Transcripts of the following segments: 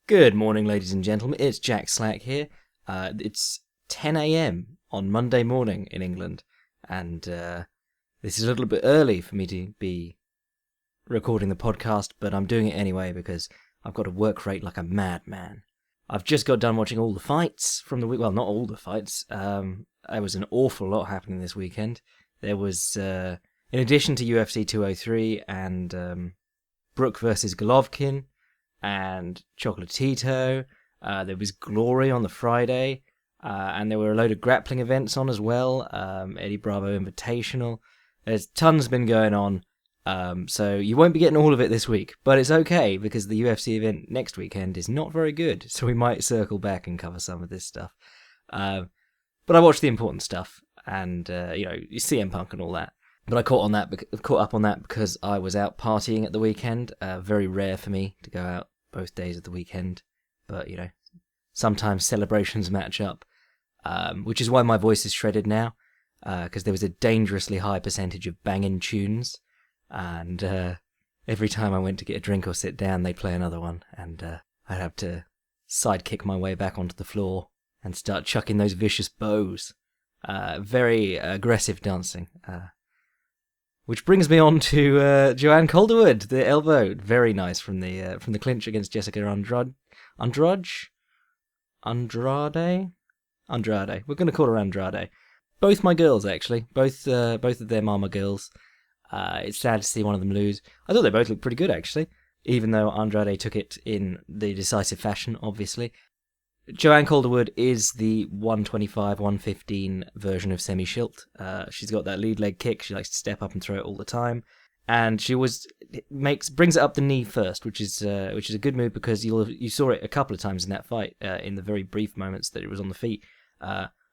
Good morning, ladies and gentlemen. It's Jack Slack here. It's 10 a.m. on Monday morning in England, and this is a little bit early for me to be recording the podcast, but I'm doing it anyway because I've got to work rate like a madman. I've just got done watching all the fights from the week. Well, not all the fights. There was an awful lot happening this weekend. There was, in addition to UFC 203 and Brook versus Golovkin, and Chocolatito, there was Glory on the Friday, and there were a load of grappling events on as well, Eddie Bravo Invitational. There's tons been going on, so you won't be getting all of it this week, but it's okay, because the UFC event next weekend is not very good, so we might circle back and cover some of this stuff. But I watched the important stuff, and, CM Punk and all that. But I caught up on that because I was out partying at the weekend. Very rare for me to go out both days of the weekend. But, sometimes celebrations match up. Which is why my voice is shredded now. Because there was a dangerously high percentage of banging tunes. And every time I went to get a drink or sit down, they'd play another one. And I'd have to sidekick my way back onto the floor and start chucking those vicious bows. Very aggressive dancing. Which brings me on to Joanne Calderwood, the elbow, very nice from the clinch against Jessica Andrade. We're going to call her Andrade. Both my girls, actually, both of their mama girls. It's sad to see one of them lose. I thought they both looked pretty good, actually, even though Andrade took it in the decisive fashion, obviously. Joanne Calderwood is the 125, 115 version of Semi Schilt. She's got that lead leg kick. She likes to step up and throw it all the time, and she brings it up the knee first, which is a good move because you saw it a couple of times in that fight. In the very brief moments that it was on the feet,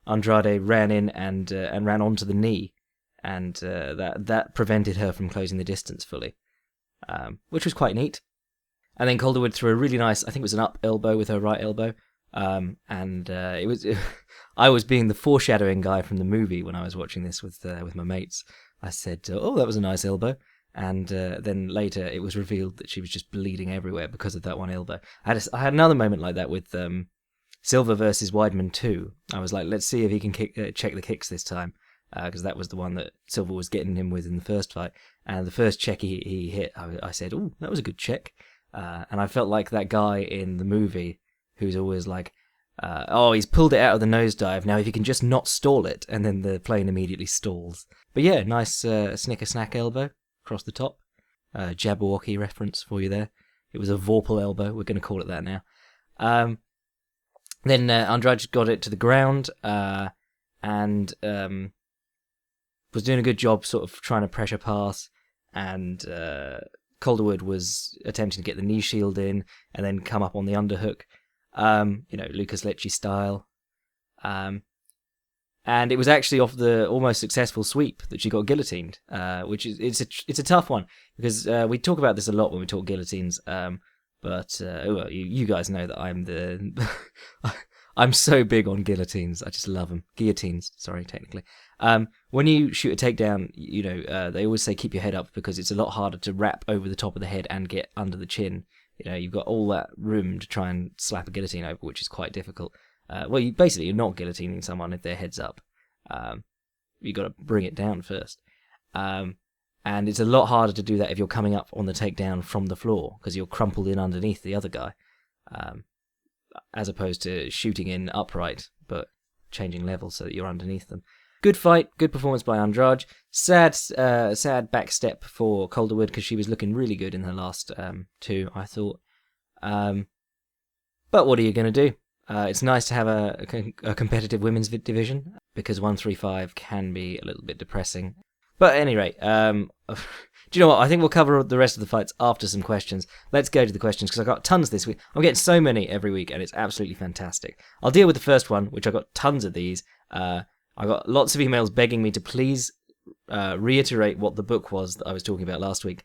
Andrade ran in and ran onto the knee, and that prevented her from closing the distance fully, which was quite neat. And then Calderwood threw a really nice, I think it was an up elbow with her right elbow. It was I was being the foreshadowing guy from the movie when I was watching this with my mates. I said, "Oh, that was a nice elbow," and then later it was revealed that she was just bleeding everywhere because of that one elbow. I had another moment like that with Silva versus Weidman 2. I was like, let's see if he can check the kicks this time, because that was the one that Silva was getting him with in the first fight. And the first check he hit, I said, "Oh, that was a good check," and I felt like that guy in the movie who's always like, he's pulled it out of the nosedive, now if you can just not stall it, and then the plane immediately stalls. But yeah, nice snicker snack elbow across the top. Jabberwocky reference for you there. It was a Vorpal elbow, we're going to call it that now. Then Andrade got it to the ground, and was doing a good job sort of trying to pressure pass, and Calderwood was attempting to get the knee shield in, and then come up on the underhook. Lucas Lecce style. And it was actually off the almost successful sweep that she got guillotined, which is it's a tough one because we talk about this a lot when we talk guillotines. But you guys know that I'm I'm so big on guillotines. I just love them. Guillotines, sorry, technically. When you shoot a takedown, they always say keep your head up because it's a lot harder to wrap over the top of the head and get under the chin. You've got all that room to try and slap a guillotine over, which is quite difficult. You're not guillotining someone if their head's up. You've got to bring it down first. And it's a lot harder to do that if you're coming up on the takedown from the floor, because you're crumpled in underneath the other guy, as opposed to shooting in upright, but changing level so that you're underneath them. Good fight, good performance by Andrade. Sad back step for Calderwood because she was looking really good in her last two, I thought. But what are you going to do? It's nice to have a competitive women's division because 135 can be a little bit depressing. But at any rate, do you know what? I think we'll cover the rest of the fights after some questions. Let's go to the questions because I've got tons this week. I'm getting so many every week and it's absolutely fantastic. I'll deal with the first one, which I've got tons of these. I got lots of emails begging me to please reiterate what the book was that I was talking about last week.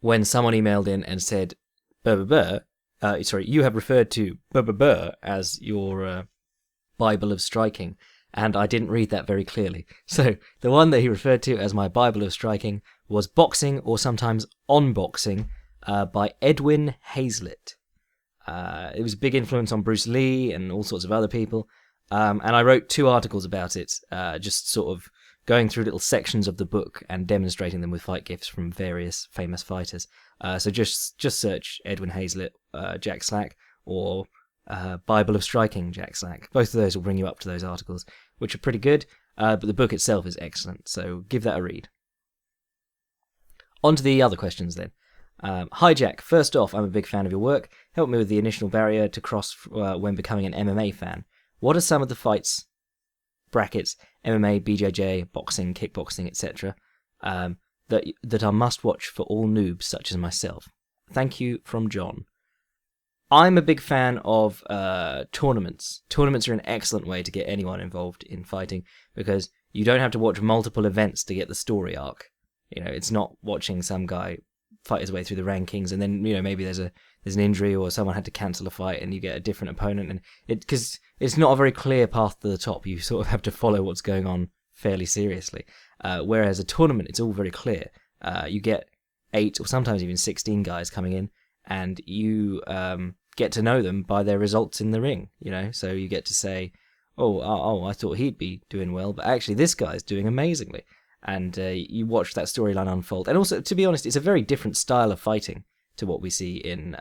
When someone emailed in and said, you have referred to as your Bible of striking, and I didn't read that very clearly. So the one that he referred to as my Bible of striking was Boxing, or sometimes On Boxing, by Edwin Hazlitt. It was a big influence on Bruce Lee and all sorts of other people. And I wrote 2 articles about it, just sort of going through little sections of the book and demonstrating them with fight gifs from various famous fighters. So just search Edwin Hazlitt, Jack Slack, or Bible of Striking, Jack Slack. Both of those will bring you up to those articles, which are pretty good, but the book itself is excellent, so give that a read. On to the other questions then. Hi Jack, first off, I'm a big fan of your work. Help me with the initial barrier to cross when becoming an MMA fan. What are some of the fights, brackets, MMA, BJJ, boxing, kickboxing, etc., that are must-watch for all noobs such as myself? Thank you, from John. I'm a big fan of tournaments. Tournaments are an excellent way to get anyone involved in fighting because you don't have to watch multiple events to get the story arc. You know, it's not watching some guy fight his way through the rankings and then, you know, maybe there's an injury or someone had to cancel a fight and you get a different opponent, and because it's not a very clear path to the top. You sort of have to follow what's going on fairly seriously. Whereas a tournament, it's all very clear. You get 8 or sometimes even 16 guys coming in, and you get to know them by their results in the ring, you know? So you get to say, oh, I thought he'd be doing well, but actually this guy's doing amazingly. And you watch that storyline unfold. And also, to be honest, it's a very different style of fighting to what we see in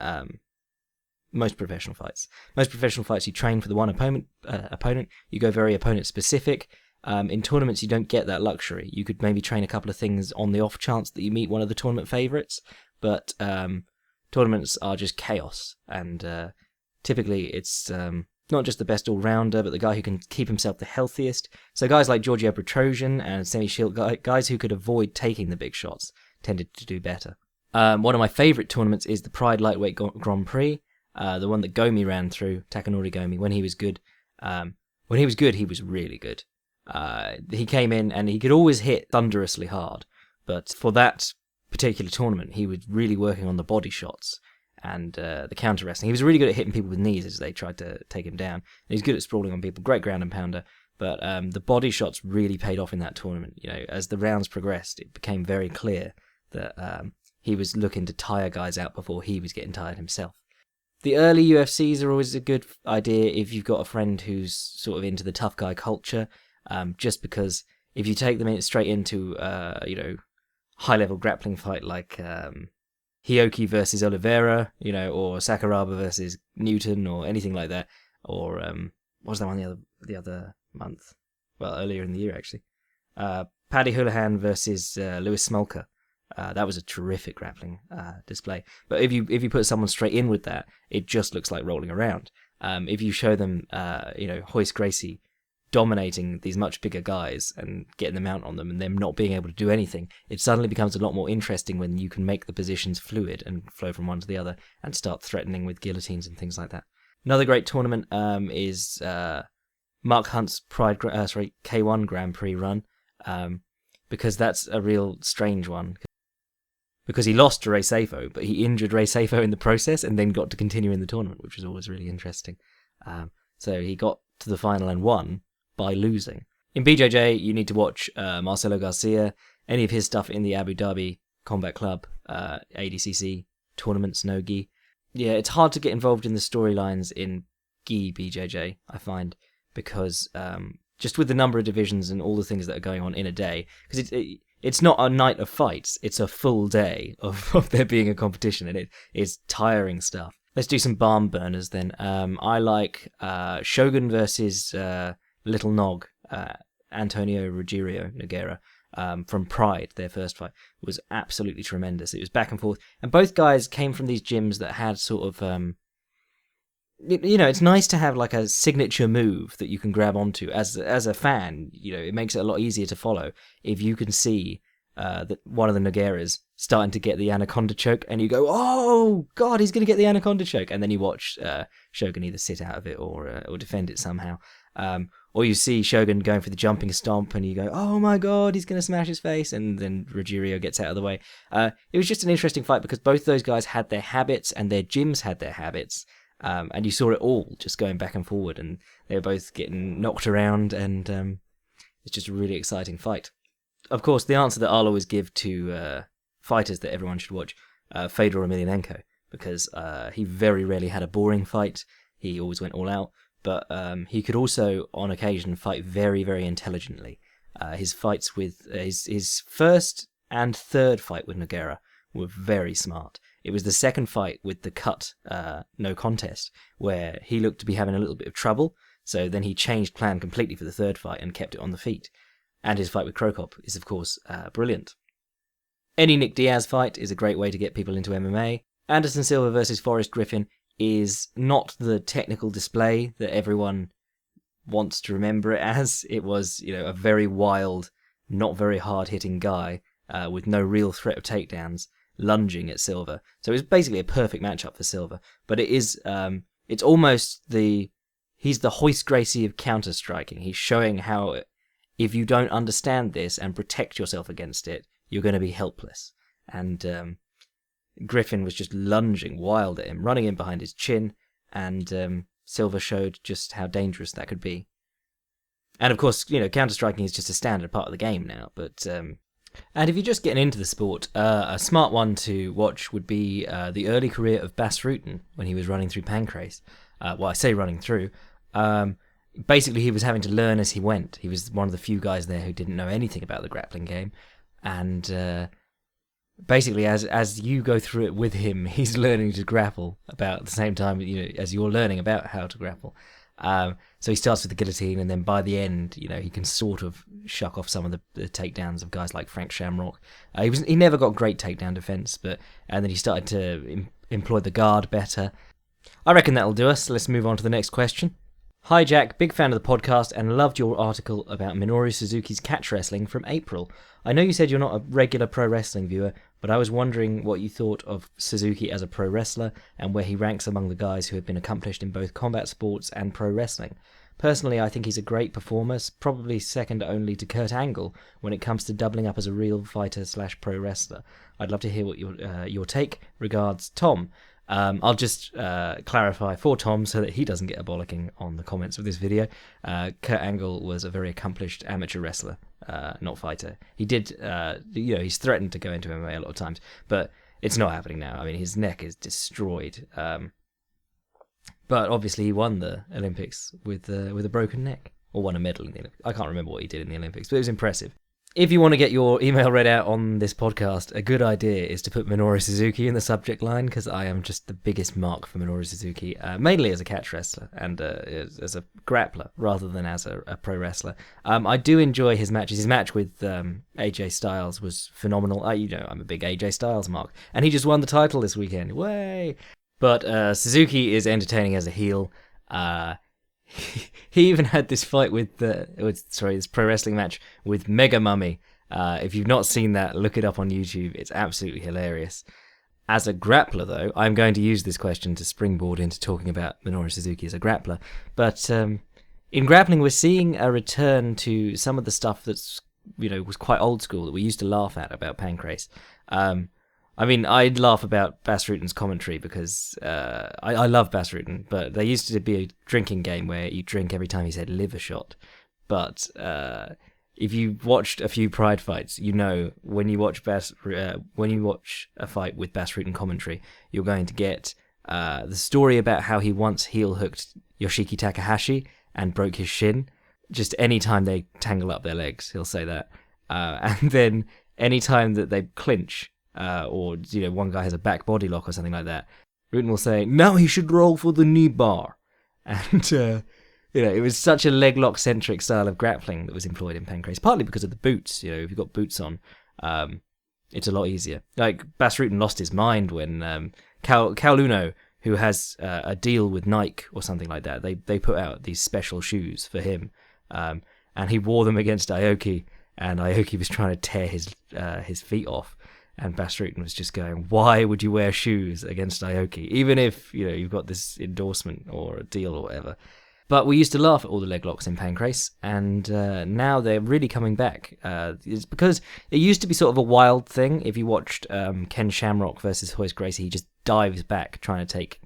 most professional fights. Most professional fights, you train for the one opponent. You go very opponent-specific. In tournaments, you don't get that luxury. You could maybe train a couple of things on the off chance that you meet one of the tournament favourites, but tournaments are just chaos, and typically it's not just the best all-rounder, but the guy who can keep himself the healthiest. So guys like Giorgio Petrosian and Semi Shield, guys who could avoid taking the big shots, tended to do better. One of my favourite tournaments is the Pride Lightweight Grand Prix, the one that Gomi ran through, Takanori Gomi, when he was good. When he was good, he was really good. He came in and he could always hit thunderously hard, but for that particular tournament, he was really working on the body shots and the counter wrestling. He was really good at hitting people with knees as they tried to take him down. And he's good at sprawling on people, great ground and pounder, but the body shots really paid off in that tournament. You know, as the rounds progressed, it became very clear that he was looking to tire guys out before he was getting tired himself. The early UFCs are always a good idea if you've got a friend who's sort of into the tough guy culture, just because if you take them straight into, high-level grappling fight like Hioki versus Oliveira, you know, or Sakuraba versus Newton, or anything like that, or what was that one the other month? Well, earlier in the year actually. Paddy Holohan versus Lewis Smolka. That was a terrific grappling display. But if you put someone straight in with that, it just looks like rolling around. If you show them, Royce Gracie dominating these much bigger guys and getting the mount on them and them not being able to do anything, it suddenly becomes a lot more interesting when you can make the positions fluid and flow from one to the other and start threatening with guillotines and things like that. Another great tournament is Mark Hunt's K1 Grand Prix run, because that's a real strange one. Because he lost to Ray Safo, but he injured Ray Safo in the process and then got to continue in the tournament, which was always really interesting. So he got to the final and won by losing. In BJJ, you need to watch Marcelo Garcia, any of his stuff in the Abu Dhabi Combat Club, ADCC tournaments, no gi. Yeah, it's hard to get involved in the storylines in gi BJJ, I find, because just with the number of divisions and all the things that are going on in a day, because it's not a night of fights, it's a full day of there being a competition, and it is tiring stuff. Let's do some barn burners then. I like Shogun versus Little Nog, Antonio Ruggiero Nogueira, from Pride. Their first fight was absolutely tremendous. It was back and forth, and both guys came from these gyms that had sort of, it's nice to have like a signature move that you can grab onto as a fan. You know, it makes it a lot easier to follow if you can see that one of the Nogueiras starting to get the anaconda choke, and you go, oh god, he's going to get the anaconda choke, and then you watch Shogun either sit out of it or defend it somehow, or you see Shogun going for the jumping stomp, and you go, oh my god, he's going to smash his face, and then Ruggiero gets out of the way. It was just an interesting fight because both those guys had their habits and their gyms had their habits, and you saw it all just going back and forward, and they were both getting knocked around, and it's just a really exciting fight. Of course, the answer that I'll always give to fighters that everyone should watch, Fedor Emelianenko, because he very rarely had a boring fight. He always went all out, but he could also, on occasion, fight very, very intelligently. His fights with his first and third fight with Nogueira were very smart. It was the second fight with the cut, no contest, where he looked to be having a little bit of trouble. So then he changed plan completely for the third fight and kept it on the feet. And his fight with Krokop is, of course, brilliant. Any Nick Diaz fight is a great way to get people into MMA. Anderson Silva versus Forrest Griffin is not the technical display that everyone wants to remember it as. It was, a very wild, not very hard-hitting guy with no real threat of takedowns lunging at Silva. So it was basically a perfect matchup for Silva. But it is, it's almost he's the Royce Gracie of counter-striking. He's showing how if you don't understand this and protect yourself against it, you're going to be helpless. And Griffin was just lunging wild at him, running in behind his chin, and Silva showed just how dangerous that could be. And of course, counter-striking is just a standard part of the game now, but... And if you're just getting into the sport, a smart one to watch would be the early career of Bas Rutten when he was running through Pancrase. Well, I say running through. Basically, he was having to learn as he went. He was one of the few guys there who didn't know anything about the grappling game. And basically, as you go through it with him, he's learning to grapple about the same time as you're learning about how to grapple. So he starts with the guillotine, and then by the end, he can sort of shuck off some of the takedowns of guys like Frank Shamrock. He never got great takedown defense, and then he started to employ the guard better. I reckon that'll do us. Let's move on to the next question. Hi Jack, big fan of the podcast and loved your article about Minoru Suzuki's catch wrestling from April. I know you said you're not a regular pro wrestling viewer, but I was wondering what you thought of Suzuki as a pro wrestler and where he ranks among the guys who have been accomplished in both combat sports and pro wrestling. Personally, I think he's a great performer, probably second only to Kurt Angle when it comes to doubling up as a real fighter/pro wrestler. I'd love to hear what your take. Regards, Tom. I'll just clarify for Tom so that he doesn't get a bollocking on the comments of this video. Kurt Angle was a very accomplished amateur wrestler, not fighter. He did, he's threatened to go into MMA a lot of times, but it's not happening now. I mean, his neck is destroyed. But obviously he won the Olympics with a broken neck, or won a medal in the Olympics. I can't remember what he did in the Olympics, but it was impressive. If you want to get your email read out on this podcast, a good idea is to put Minoru Suzuki in the subject line, because I am just the biggest mark for Minoru Suzuki, mainly as a catch wrestler and as a grappler rather than as a pro wrestler. I do enjoy his matches. His match with AJ Styles was phenomenal. I'm a big AJ Styles mark, and he just won the title this weekend. Way! But Suzuki is entertaining as a heel. He even had this fight this pro wrestling match with Mega Mummy. If you've not seen that, look it up on YouTube. It's absolutely hilarious. As a grappler, though, I'm going to use this question to springboard into talking about Minoru Suzuki as a grappler. But in grappling, we're seeing a return to some of the stuff that's was quite old school that we used to laugh at about Pancrase. I'd laugh about Bas Rutten's commentary because I love Bas Rutten, but there used to be a drinking game where you drink every time he said liver shot. But if you watched a few Pride fights, when you watch a fight with Bas Rutten commentary, you're going to get the story about how he once heel hooked Yoshiki Takahashi and broke his shin. Just any time they tangle up their legs, he'll say that, and then any time that they clinch. Or one guy has a back body lock or something like that, Rutten will say, "Now he should roll for the knee bar." And it was such a leg lock centric style of grappling that was employed in Pancrase, partly because of the boots. If you've got boots on, it's a lot easier. Like Bas Rutten lost his mind when Kowloon, who has a deal with Nike or something like that, they put out these special shoes for him, and he wore them against Aoki, and Aoki was trying to tear his feet off. And Bas Rutten was just going, why would you wear shoes against Aoki? Even if, you've got this endorsement or a deal or whatever. But we used to laugh at all the leg locks in Pancrase, and now they're really coming back. It's because it used to be sort of a wild thing. If you watched Ken Shamrock versus Royce Gracie, he just dives back trying to take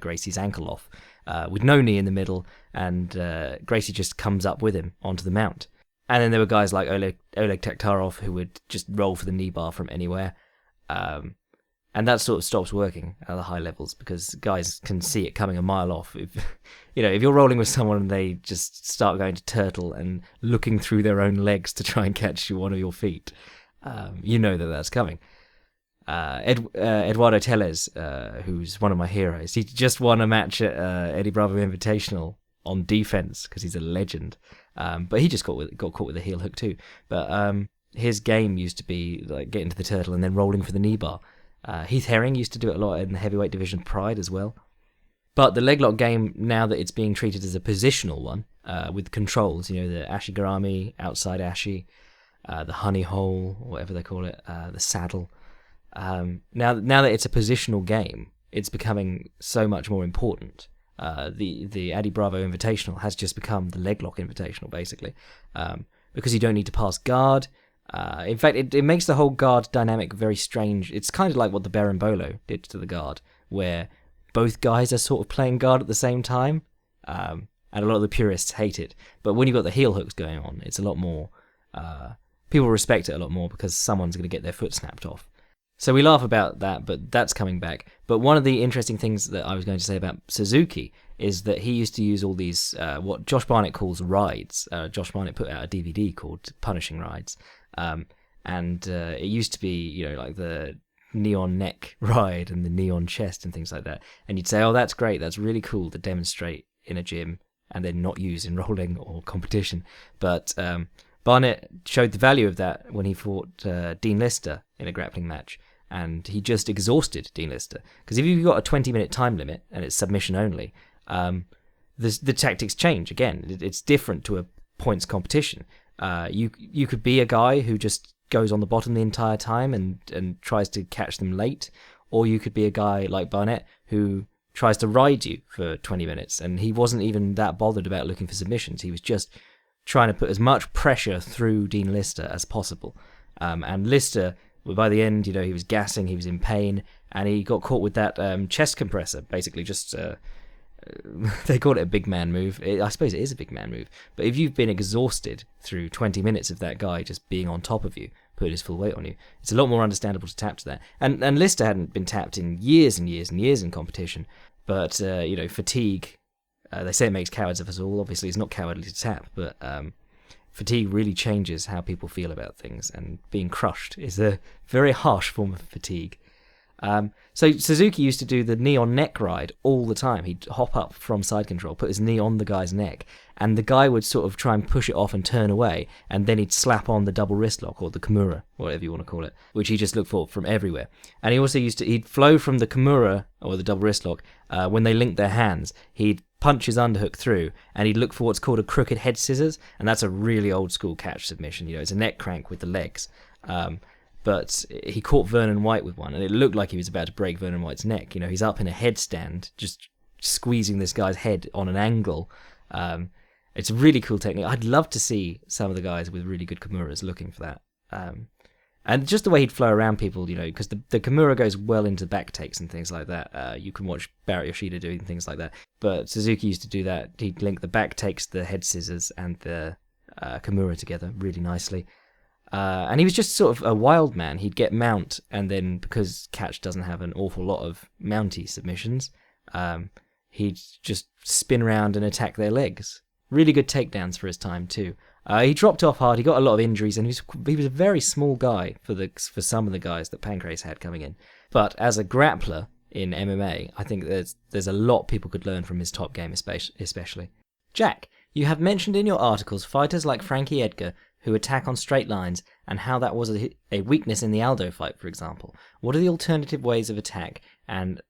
Gracie's ankle off with no knee in the middle, and Gracie just comes up with him onto the mount. And then there were guys like Oleg Taktarov who would just roll for the knee bar from anywhere. And that sort of stops working at the high levels because guys can see it coming a mile off. If if you're rolling with someone and they just start going to turtle and looking through their own legs to try and catch one of your feet, you know that that's coming. Eduardo Tellez, who's one of my heroes, he just won a match at Eddie Bravo Invitational on defense because he's a legend. But he just got caught with a heel hook too. But his game used to be like getting to the turtle and then rolling for the knee bar. Heath Herring used to do it a lot in the heavyweight division Pride as well. But the leglock game, now that it's being treated as a positional one, with controls, the ashigarami, outside ashi, the honey hole, whatever they call it, the saddle. Now that it's a positional game, it's becoming so much more important. The Eddie Bravo Invitational has just become the leglock invitational, basically, because you don't need to pass guard. In fact, it makes the whole guard dynamic very strange. It's kind of like what the Berimbolo did to the guard, where both guys are sort of playing guard at the same time, and a lot of the purists hate it. But when you've got the heel hooks going on, it's a lot more... people respect it a lot more because someone's going to get their foot snapped off. So we laugh about that, but that's coming back. But one of the interesting things that I was going to say about Suzuki is that he used to use all these, what Josh Barnett calls rides. Josh Barnett put out a DVD called Punishing Rides. And it used to be, like the neon neck ride and the neon chest and things like that. And you'd say, oh, that's great. That's really cool to demonstrate in a gym and then not use in rolling or competition. But Barnett showed the value of that when he fought Dean Lister in a grappling match. And he just exhausted Dean Lister. Because if you've got a 20-minute time limit and it's submission only, the tactics change again. It's different to a points competition. You could be a guy who just goes on the bottom the entire time and tries to catch them late, or you could be a guy like Barnett who tries to ride you for 20 minutes, and he wasn't even that bothered about looking for submissions. He was just trying to put as much pressure through Dean Lister as possible. And Lister, by the end, he was gassing, he was in pain, and he got caught with that chest compressor, basically just... they call it a big man move. I suppose it is a big man move. But if you've been exhausted through 20 minutes of that guy just being on top of you, put his full weight on you, it's a lot more understandable to tap to that. And Lister hadn't been tapped in years and years and years in competition. But, fatigue, they say it makes cowards of us all. Obviously, it's not cowardly to tap, but fatigue really changes how people feel about things. And being crushed is a very harsh form of fatigue. So Suzuki used to do the knee on neck ride all the time. He'd hop up from side control, put his knee on the guy's neck, and the guy would sort of try and push it off and turn away, and then he'd slap on the double wrist lock, or the Kimura, whatever you want to call it, which he just looked for from everywhere. And he also he'd flow from the Kimura, or the double wrist lock, when they linked their hands. He'd punch his underhook through, and he'd look for what's called a crooked head scissors, and that's a really old school catch submission. It's a neck crank with the legs. But he caught Vernon White with one, and it looked like he was about to break Vernon White's neck. He's up in a headstand, just squeezing this guy's head on an angle. It's a really cool technique. I'd love to see some of the guys with really good Kimuras looking for that. And just the way he'd flow around people, because the Kimura goes well into back takes and things like that. You can watch Barrett Yoshida doing things like that. But Suzuki used to do that. He'd link the back takes, the head scissors, and the Kimura together really nicely. And he was just sort of a wild man. He'd get mount, and then because catch doesn't have an awful lot of mounty submissions, he'd just spin around and attack their legs. Really good takedowns for his time too. He dropped off hard. He got a lot of injuries, and he was a very small guy for some of the guys that Pancrase had coming in. But as a grappler in MMA, I think there's a lot people could learn from his top game, especially. Jack, you have mentioned in your articles fighters like Frankie Edgar who attack on straight lines, and how that was a weakness in the Aldo fight, for example. What are the alternative ways of attack, and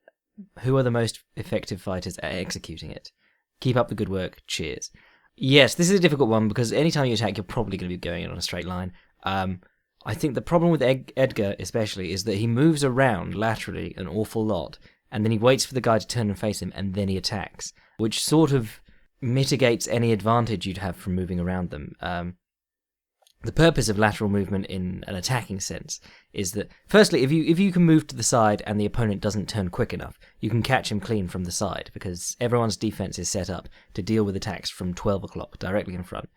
who are the most effective fighters at executing it? Keep up the good work. Cheers. Yes, this is a difficult one, because anytime you attack, you're probably going to be going in on a straight line. I think the problem with Edgar, especially, is that he moves around laterally an awful lot, and then he waits for the guy to turn and face him, and then he attacks, which sort of mitigates any advantage you'd have from moving around them. The purpose of lateral movement in an attacking sense is that, firstly, if you can move to the side and the opponent doesn't turn quick enough, you can catch him clean from the side, because everyone's defense is set up to deal with attacks from 12 o'clock directly in front.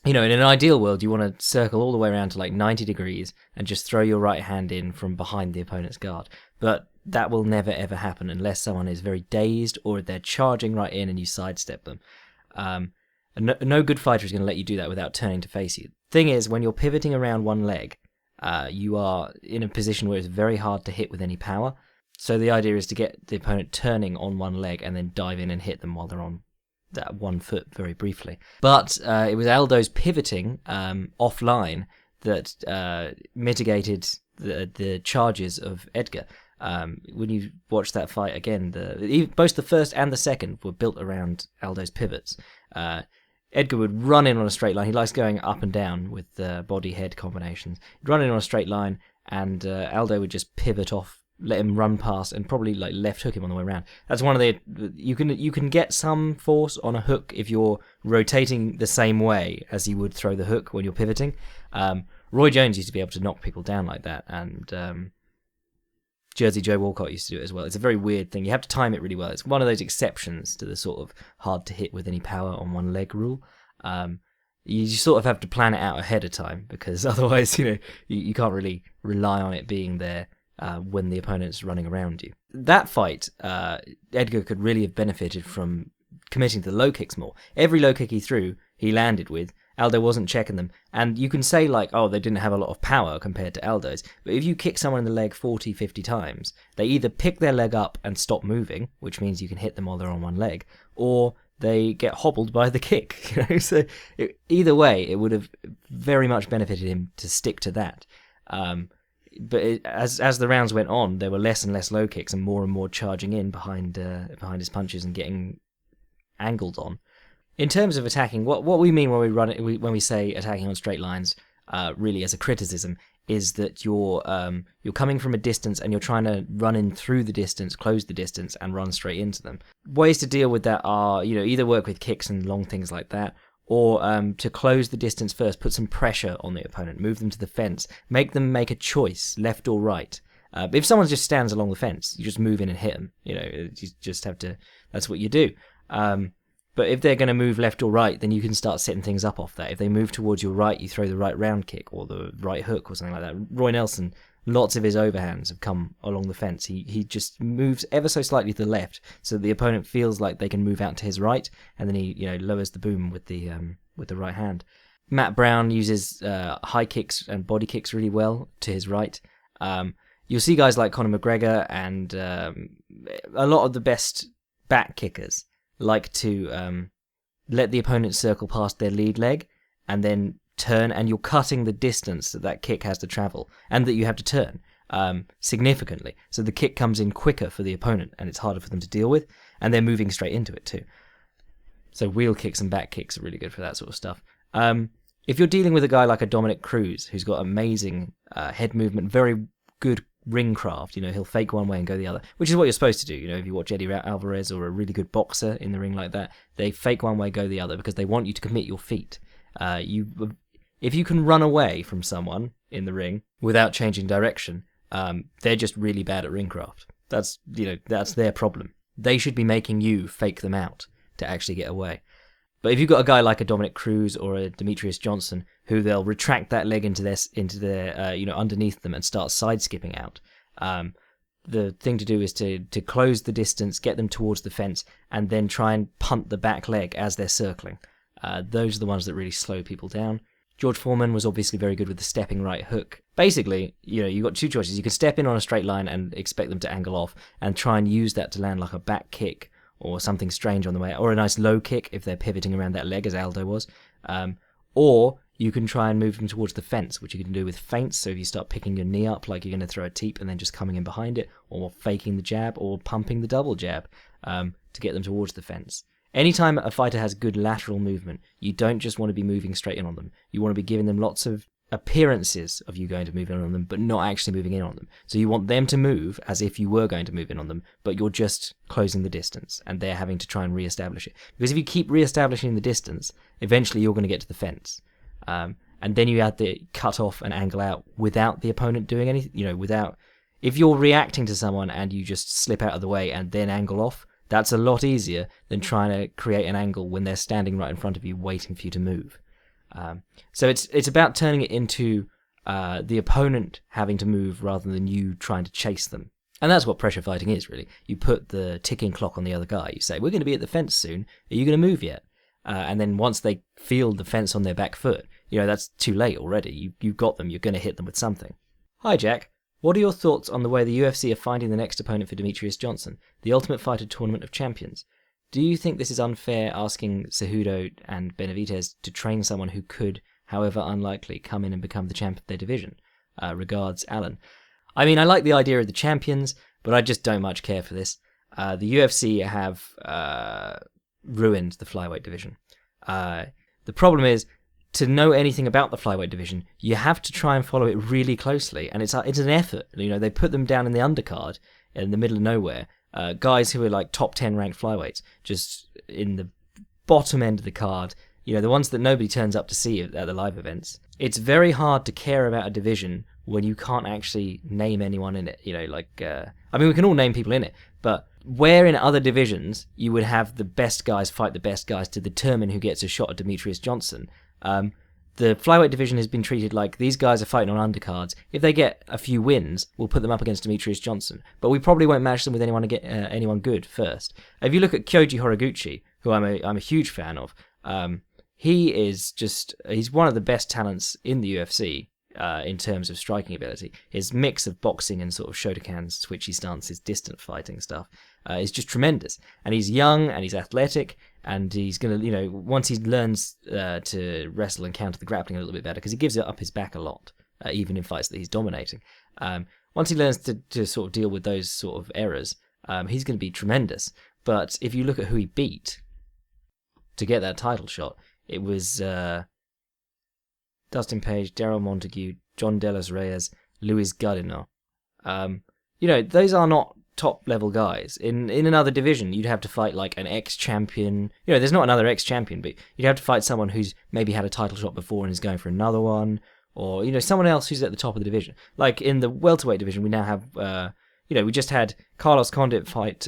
in an ideal world, you want to circle all the way around to like 90 degrees and just throw your right hand in from behind the opponent's guard. But that will never ever happen unless someone is very dazed or they're charging right in and you sidestep them. No good fighter is going to let you do that without turning to face you. Thing is, when you're pivoting around one leg, you are in a position where it's very hard to hit with any power. So the idea is to get the opponent turning on one leg and then dive in and hit them while they're on that 1 foot very briefly. But it was Aldo's pivoting offline that mitigated the charges of Edgar. When you watch that fight again, both the first and the second were built around Aldo's pivots. Edgar would run in on a straight line. He likes going up and down with body-head combinations. He'd run in on a straight line, and Aldo would just pivot off, let him run past, and probably like left hook him on the way around. That's one of the you can get some force on a hook if you're rotating the same way as you would throw the hook when you're pivoting. Roy Jones used to be able to knock people down like that, and Jersey Joe Walcott used to do it as well. It's a very weird thing. You have to time it really well. It's one of those exceptions to the sort of hard to hit with any power on one leg rule. You sort of have to plan it out ahead of time, because otherwise, you can't really rely on it being there when the opponent's running around you. That fight, Edgar could really have benefited from committing to the low kicks more. Every low kick he threw, he landed with. Aldo wasn't checking them. And you can say, like, oh, they didn't have a lot of power compared to Aldo's. But if you kick someone in the leg 40, 50 times, they either pick their leg up and stop moving, which means you can hit them while they're on one leg, or they get hobbled by the kick. So either way, it would have very much benefited him to stick to that. But as the rounds went on, there were less and less low kicks and more charging in behind his punches and getting angled on. In terms of attacking, what we mean when we say attacking on straight lines, really as a criticism, is that you're coming from a distance and you're trying to run in through the distance, close the distance, and run straight into them. Ways to deal with that are, either work with kicks and long things like that, or to close the distance first, put some pressure on the opponent, move them to the fence, make them make a choice, left or right. If someone just stands along the fence, you just move in and hit them. You just have to. That's what you do. But if they're going to move left or right, then you can start setting things up off that. If they move towards your right, you throw the right round kick or the right hook or something like that. Roy Nelson, lots of his overhands have come along the fence. He just moves ever so slightly to the left, so the opponent feels like they can move out to his right, and then he lowers the boom with the right hand. Matt Browne uses high kicks and body kicks really well to his right. You'll see guys like Conor McGregor and a lot of the best back kickers like to let the opponent circle past their lead leg and then turn, and you're cutting the distance that kick has to travel and that you have to turn significantly. So the kick comes in quicker for the opponent and it's harder for them to deal with, and they're moving straight into it too. So wheel kicks and back kicks are really good for that sort of stuff. If you're dealing with a guy like a Dominic Cruz, who's got amazing head movement, very good ring craft, he'll fake one way and go the other, which is what you're supposed to do. If you watch Eddie Alvarez or a really good boxer in the ring like that, they fake one way, go the other, because they want you to commit your feet. If you can run away from someone in the ring without changing direction, they're just really bad at ring craft. That's their problem. They should be making you fake them out to actually get away. But if you've got a guy like a Dominic Cruz or a Demetrius Johnson, who they'll retract that leg into their underneath them and start side skipping out, the thing to do is to close the distance, get them towards the fence, and then try and punt the back leg as they're circling. Those are the ones that really slow people down. George Foreman was obviously very good with the stepping right hook. Basically, you've got two choices. You can step in on a straight line and expect them to angle off and try and use that to land like a back kick or something strange on the way, or a nice low kick if they're pivoting around that leg, as Aldo was. Or you can try and move them towards the fence, which you can do with feints. So if you start picking your knee up like you're going to throw a teep and then just coming in behind it, or faking the jab, or pumping the double jab to get them towards the fence. Anytime a fighter has good lateral movement, you don't just want to be moving straight in on them. You want to be giving them lots of appearances of you going to move in on them, but not actually moving in on them. So you want them to move as if you were going to move in on them, but you're just closing the distance, and they're having to try and re-establish it. Because if you keep re-establishing the distance, eventually you're going to get to the fence. And then you have to cut off and angle out without the opponent doing anything, if you're reacting to someone and you just slip out of the way and then angle off, that's a lot easier than trying to create an angle when they're standing right in front of you waiting for you to move. So it's about turning it into the opponent having to move rather than you trying to chase them. And that's what pressure fighting is, really. You put the ticking clock on the other guy. You say, we're going to be at the fence soon. Are you going to move yet? And then once they feel the fence on their back foot, that's too late already. You've got them. You're going to hit them with something. Hi, Jack. What are your thoughts on the way the UFC are finding the next opponent for Demetrius Johnson, the Ultimate Fighter Tournament of Champions? Do you think this is unfair asking Cejudo and Benavidez to train someone who could, however unlikely, come in and become the champ of their division? Regards, Alan. I mean, I like the idea of the champions, but I just don't much care for this. The UFC have ruined the Flyweight Division. The problem is, to know anything about the Flyweight Division, you have to try and follow it really closely, and it's an effort. They put them down in the undercard, in the middle of nowhere, guys who are like top 10 ranked flyweights, just in the bottom end of the card, the ones that nobody turns up to see at the live events. It's very hard to care about a division when you can't actually name anyone in it. I mean, we can all name people in it, but where in other divisions you would have the best guys fight the best guys to determine who gets a shot at Demetrius Johnson, the Flyweight Division has been treated like these guys are fighting on undercards. If they get a few wins, we'll put them up against Demetrius Johnson, but we probably won't match them with anyone good first. If you look at Kyoji Horiguchi, who I'm a huge fan of, he's one of the best talents in the UFC in terms of striking ability. His mix of boxing and sort of Shotokan, switchy stances, distant fighting stuff is just tremendous. And he's young and he's athletic, and he's going to, once he learns to wrestle and counter the grappling a little bit better, because he gives it up his back a lot, even in fights that he's dominating. Once he learns to sort of deal with those sort of errors, he's going to be tremendous. But if you look at who he beat to get that title shot, it was Dustin Page, Daryl Montague, John Delos Reyes, Luis Gardino. Those are not top-level guys. In another division, you'd have to fight like an ex-champion. There's not another ex-champion, but you'd have to fight someone who's maybe had a title shot before and is going for another one, or someone else who's at the top of the division. Like in the welterweight division, we now have we just had Carlos Condit fight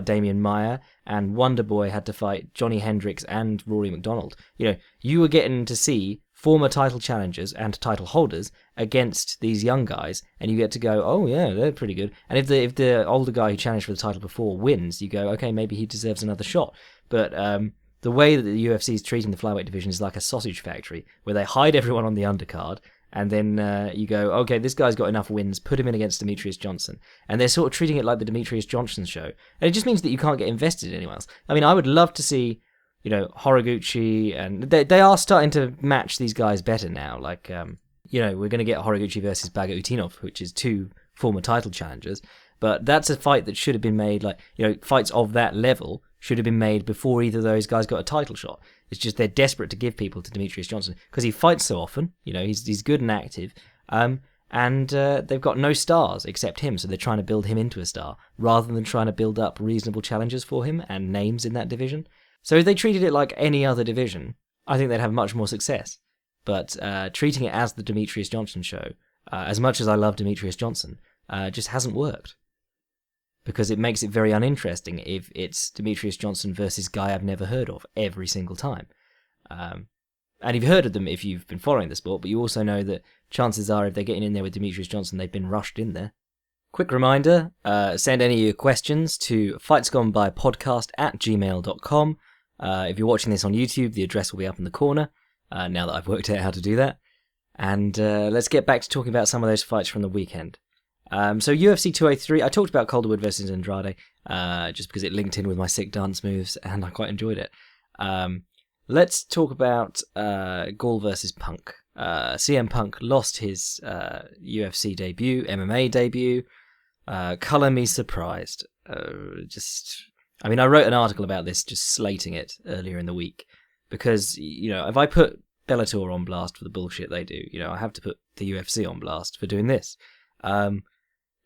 Damian Maia, and Wonder Boy had to fight Johnny Hendricks and Rory McDonald. You were getting to see former title challengers and title holders against these young guys, and you get to go, oh yeah, they're pretty good. And if the older guy who challenged for the title before wins, you go, okay, maybe he deserves another shot. But the way that the UFC is treating the Flyweight Division is like a sausage factory, where they hide everyone on the undercard, and then you go, okay, this guy's got enough wins, put him in against Demetrius Johnson. And they're sort of treating it like the Demetrius Johnson show. And it just means that you can't get invested in anyone else. I mean, I would love to see, Horiguchi, and they are starting to match these guys better now. Like, we're going to get Horiguchi versus Baga Utinov, which is two former title challengers. But that's a fight that should have been made, fights of that level should have been made before either of those guys got a title shot. It's just they're desperate to give people to Demetrius Johnson because he fights so often. He's good and active, and they've got no stars except him, so they're trying to build him into a star rather than trying to build up reasonable challengers for him and names in that division. So if they treated it like any other division, I think they'd have much more success. But treating it as the Demetrius Johnson show, as much as I love Demetrius Johnson, just hasn't worked. Because it makes it very uninteresting if it's Demetrius Johnson versus guy I've never heard of every single time. And you've heard of them if you've been following the sport, but you also know that chances are if they're getting in there with Demetrius Johnson, they've been rushed in there. Quick reminder, send any of your questions to fightsgonepodcast@gmail.com. If you're watching this on YouTube, the address will be up in the corner, now that I've worked out how to do that. And let's get back to talking about some of those fights from the weekend. So UFC 203, I talked about Calderwood versus Andrade, just because it linked in with my sick dance moves, and I quite enjoyed it. Let's talk about Gall versus Punk. CM Punk lost his UFC debut, MMA debut. Colour me surprised. I wrote an article about this, just slating it earlier in the week, because, if I put Bellator on blast for the bullshit they do, I have to put the UFC on blast for doing this.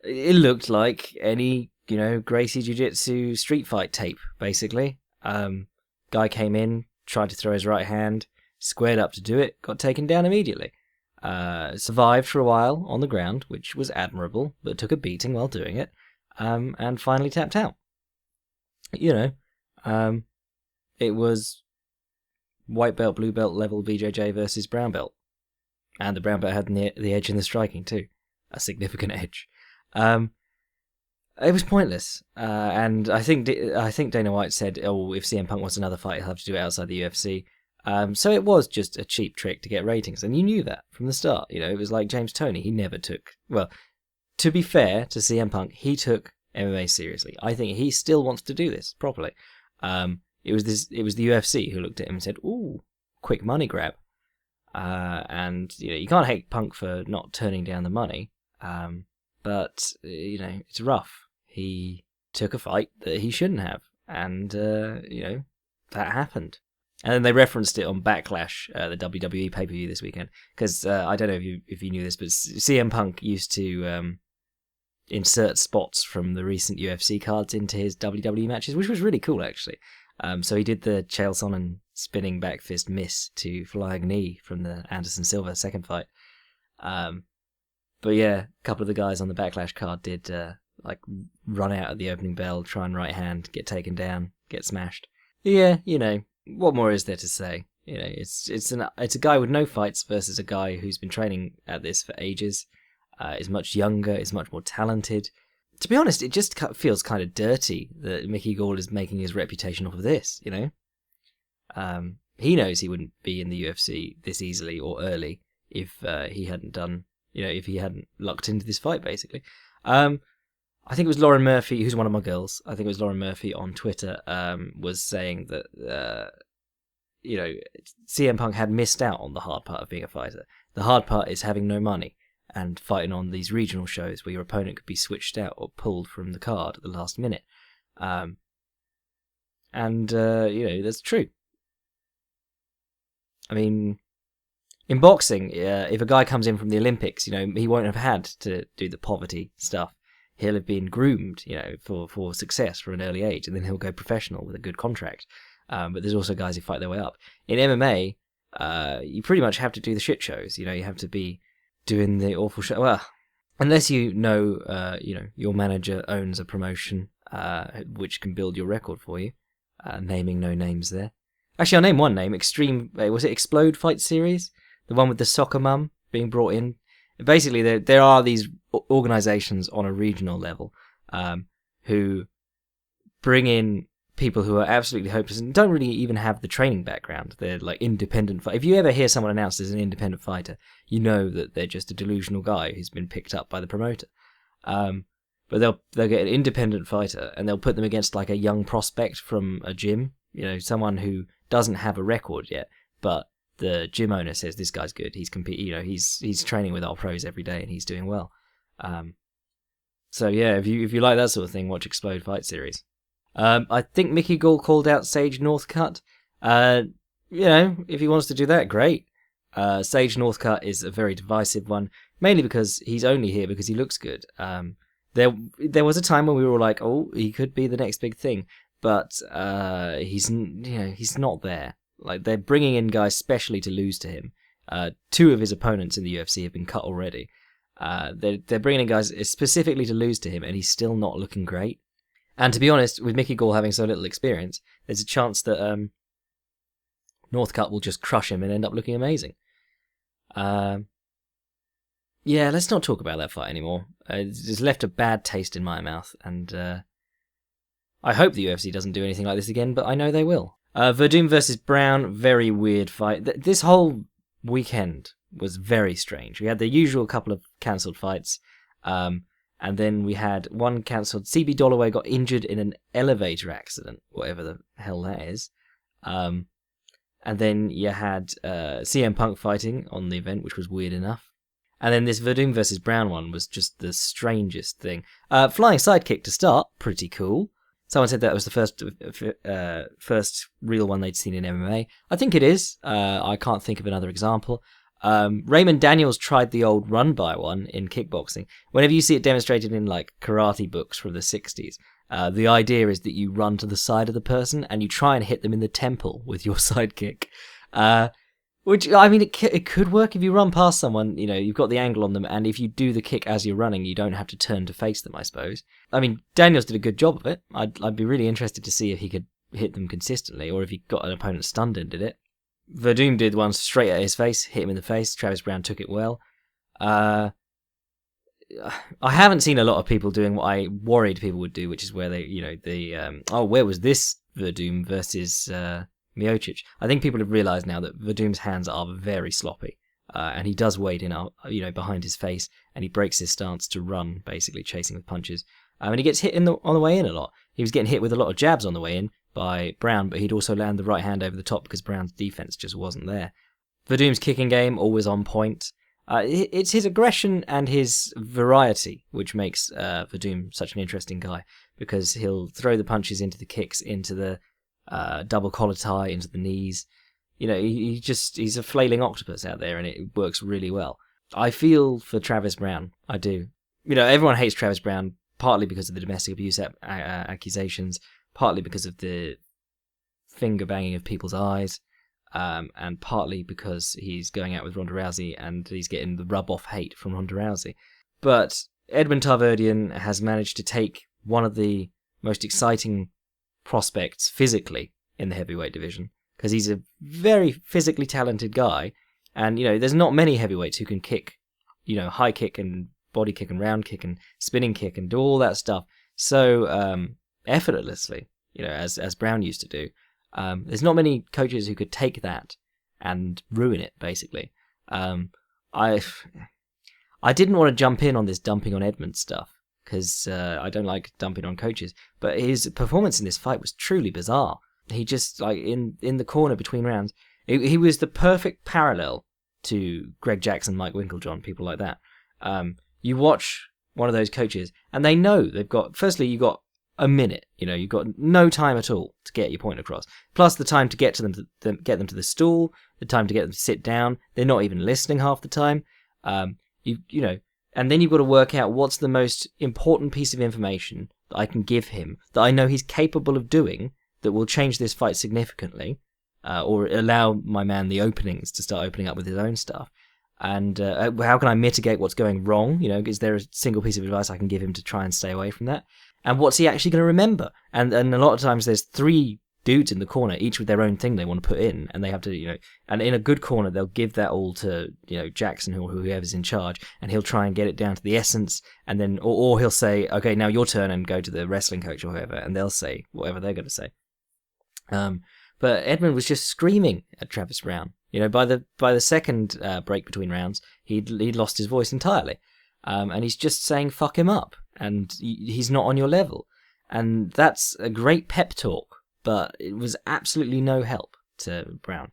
It looked like any, Gracie Jiu-Jitsu street fight tape, basically. Guy came in, tried to throw his right hand, squared up to do it, got taken down immediately. Survived for a while on the ground, which was admirable, but took a beating while doing it, and finally tapped out. It was white belt, blue belt level BJJ versus brown belt. And the brown belt had the edge in the striking too. A significant edge. It was pointless. And I think Dana White said, oh, if CM Punk wants another fight, he'll have to do it outside the UFC. So it was just a cheap trick to get ratings. And you knew that from the start. You know, it was like James Toney. He never took... Well, to be fair to CM Punk, he took MMA seriously. I think he still wants to do this properly. It was the UFC who looked at him and said, ooh, quick money grab. And you know, you can't hate Punk for not turning down the money, but you know, it's rough. He took a fight that he shouldn't have, and you know, that happened. And then they referenced it on Backlash, the WWE pay-per-view this weekend, because I don't know if you knew this, but CM Punk used to insert spots from the recent UFC cards into his WWE matches, which was really cool actually. So he did the Chael Sonnen spinning back fist miss to flying knee from the Anderson Silva second fight. But yeah, a couple of the guys on the Backlash card did like run out at the opening bell, try and right hand, get taken down, get smashed. Yeah, you know, what more is there to say? You know, it's a guy with no fights versus a guy who's been training at this for ages, is much younger, is much more talented. To be honest, it just feels kind of dirty that Mickey Gall is making his reputation off of this, you know? He knows he wouldn't be in the UFC this easily or early if he hadn't done, you know, if he hadn't lucked into this fight, basically. I think it was Lauren Murphy, who's one of my girls, I think it was Lauren Murphy on Twitter, was saying that, you know, CM Punk had missed out on the hard part of being a fighter. The hard part is having no money and fighting on these regional shows where your opponent could be switched out or pulled from the card at the last minute. You know, that's true. I mean, in boxing, if a guy comes in from the Olympics, you know, he won't have had to do the poverty stuff. He'll have been groomed, you know, for success from an early age, and then he'll go professional with a good contract. But there's also guys who fight their way up. In MMA, you pretty much have to do the shit shows. You know, you have to be doing the awful show. Well, unless you know, your manager owns a promotion which can build your record for you. Naming no names there. Actually, I'll name one name. Extreme. Was it Explode Fight Series? The one with the soccer mum being brought in. Basically, there are these organisations on a regional level who bring in people who are absolutely hopeless and don't really even have the training background. They're like independent. If you ever hear someone announced as an independent fighter, you know that they're just a delusional guy who's been picked up by the promoter. But they'll get an independent fighter and they'll put them against like a young prospect from a gym. You know, someone who doesn't have a record yet, but the gym owner says this guy's good. He's he's training with our pros every day and he's doing well. So yeah, if you like that sort of thing, watch Explode Fight Series. I think Mickey Gall called out Sage Northcutt. You know, if he wants to do that, great. Sage Northcutt is a very divisive one, mainly because he's only here because he looks good. There was a time when we were all like, oh, he could be the next big thing, but he's not there. Like, they're bringing in guys specially to lose to him. 2 of his opponents in the UFC have been cut already. They're bringing in guys specifically to lose to him, and he's still not looking great. And to be honest, with Mickey Gall having so little experience, there's a chance that Northcutt will just crush him and end up looking amazing. Yeah, let's not talk about that fight anymore. It's left a bad taste in my mouth, and I hope the UFC doesn't do anything like this again, but I know they will. Verhoeven versus Browne, very weird fight. This whole weekend was very strange. We had the usual couple of cancelled fights, and then we had one cancelled. CB Dollaway got injured in an elevator accident, whatever the hell that is. And then you had CM Punk fighting on the event, which was weird enough. And then this Verhoeven versus Browne one was just the strangest thing. Flying sidekick to start, pretty cool. Someone said that was the first real one they'd seen in MMA. I think it is. I can't think of another example. Raymond Daniels tried the old run-by one in kickboxing. Whenever you see it demonstrated in like karate books from the 60s, the idea is that you run to the side of the person and you try and hit them in the temple with your sidekick. Which, I mean, it could work if you run past someone, you know, you've got the angle on them, and if you do the kick as you're running, you don't have to turn to face them, I suppose. I mean, Daniels did a good job of it. I'd be really interested to see if he could hit them consistently, or if he got an opponent stunned and did it. Verdum did one straight at his face, hit him in the face. Travis Browne took it well. I haven't seen a lot of people doing what I worried people would do, which is where they, where was this Verdum versus Miocic? I think people have realised now that Verdum's hands are very sloppy, and he does wade in, behind his face, and he breaks his stance to run, basically chasing with punches. And he gets hit on the way in a lot. He was getting hit with a lot of jabs on the way in by Browne, but he'd also land the right hand over the top because Browne's defense just wasn't there. Verdum's kicking game always on point. It's his aggression and his variety which makes Verdum such an interesting guy, because he'll throw the punches into the kicks, into the double collar tie, into the knees. He's a flailing octopus out there, and it works really well. I feel for Travis Browne. I do. Everyone hates Travis Browne, partly because of the domestic abuse accusations, partly because of the finger banging of people's eyes, and partly because he's going out with Ronda Rousey and he's getting the rub-off hate from Ronda Rousey. But Edmund Tarverdyan has managed to take one of the most exciting prospects physically in the heavyweight division, because he's a very physically talented guy, and there's not many heavyweights who can kick, high kick and body kick and round kick and spinning kick and do all that stuff so effortlessly, as Browne used to do. There's not many coaches who could take that and ruin it, basically. I didn't want to jump in on this dumping on Edmund stuff, because I don't like dumping on coaches, but his performance in this fight was truly bizarre. He just, in the corner between rounds, he was the perfect parallel to Greg Jackson, Mike Winkeljohn, people like that. You watch one of those coaches, and they know they've got, firstly, you've got a minute, you've got no time at all to get your point across, plus the time to get to them, get them to the stool, the time to get them to sit down. They're not even listening half the time. And then you've got to work out what's the most important piece of information that I can give him, that I know he's capable of doing, that will change this fight significantly, or allow my man the openings to start opening up with his own stuff. And how can I mitigate what's going wrong? Is there a single piece of advice I can give him to try and stay away from that? And what's he actually going to remember? And a lot of times there's 3 dudes in the corner, each with their own thing they want to put in, and they have to, and in a good corner they'll give that all to, Jackson or whoever's in charge, and he'll try and get it down to the essence, and then, or he'll say, okay, now your turn, and go to the wrestling coach or whoever, and they'll say whatever they're going to say. But Edmund was just screaming at Travis Browne. By the second break between rounds, he'd lost his voice entirely, and he's just saying fuck him up, and he's not on your level, and that's a great pep talk, but it was absolutely no help to Browne.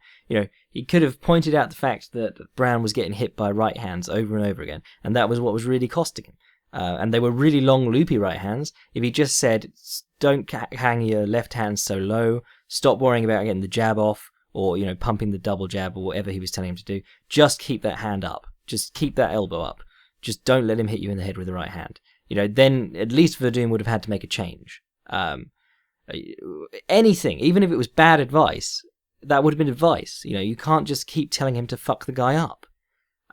He could have pointed out the fact that Browne was getting hit by right hands over and over again, and that was what was really costing him. And they were really long, loopy right hands. If he just said, don't hang your left hand so low, stop worrying about getting the jab off, or, pumping the double jab, or whatever he was telling him to do, just keep that hand up. Just keep that elbow up. Just don't let him hit you in the head with the right hand. Then at least Verdum would have had to make a change. Anything, even if it was bad advice, that would have been advice. You can't just keep telling him to fuck the guy up.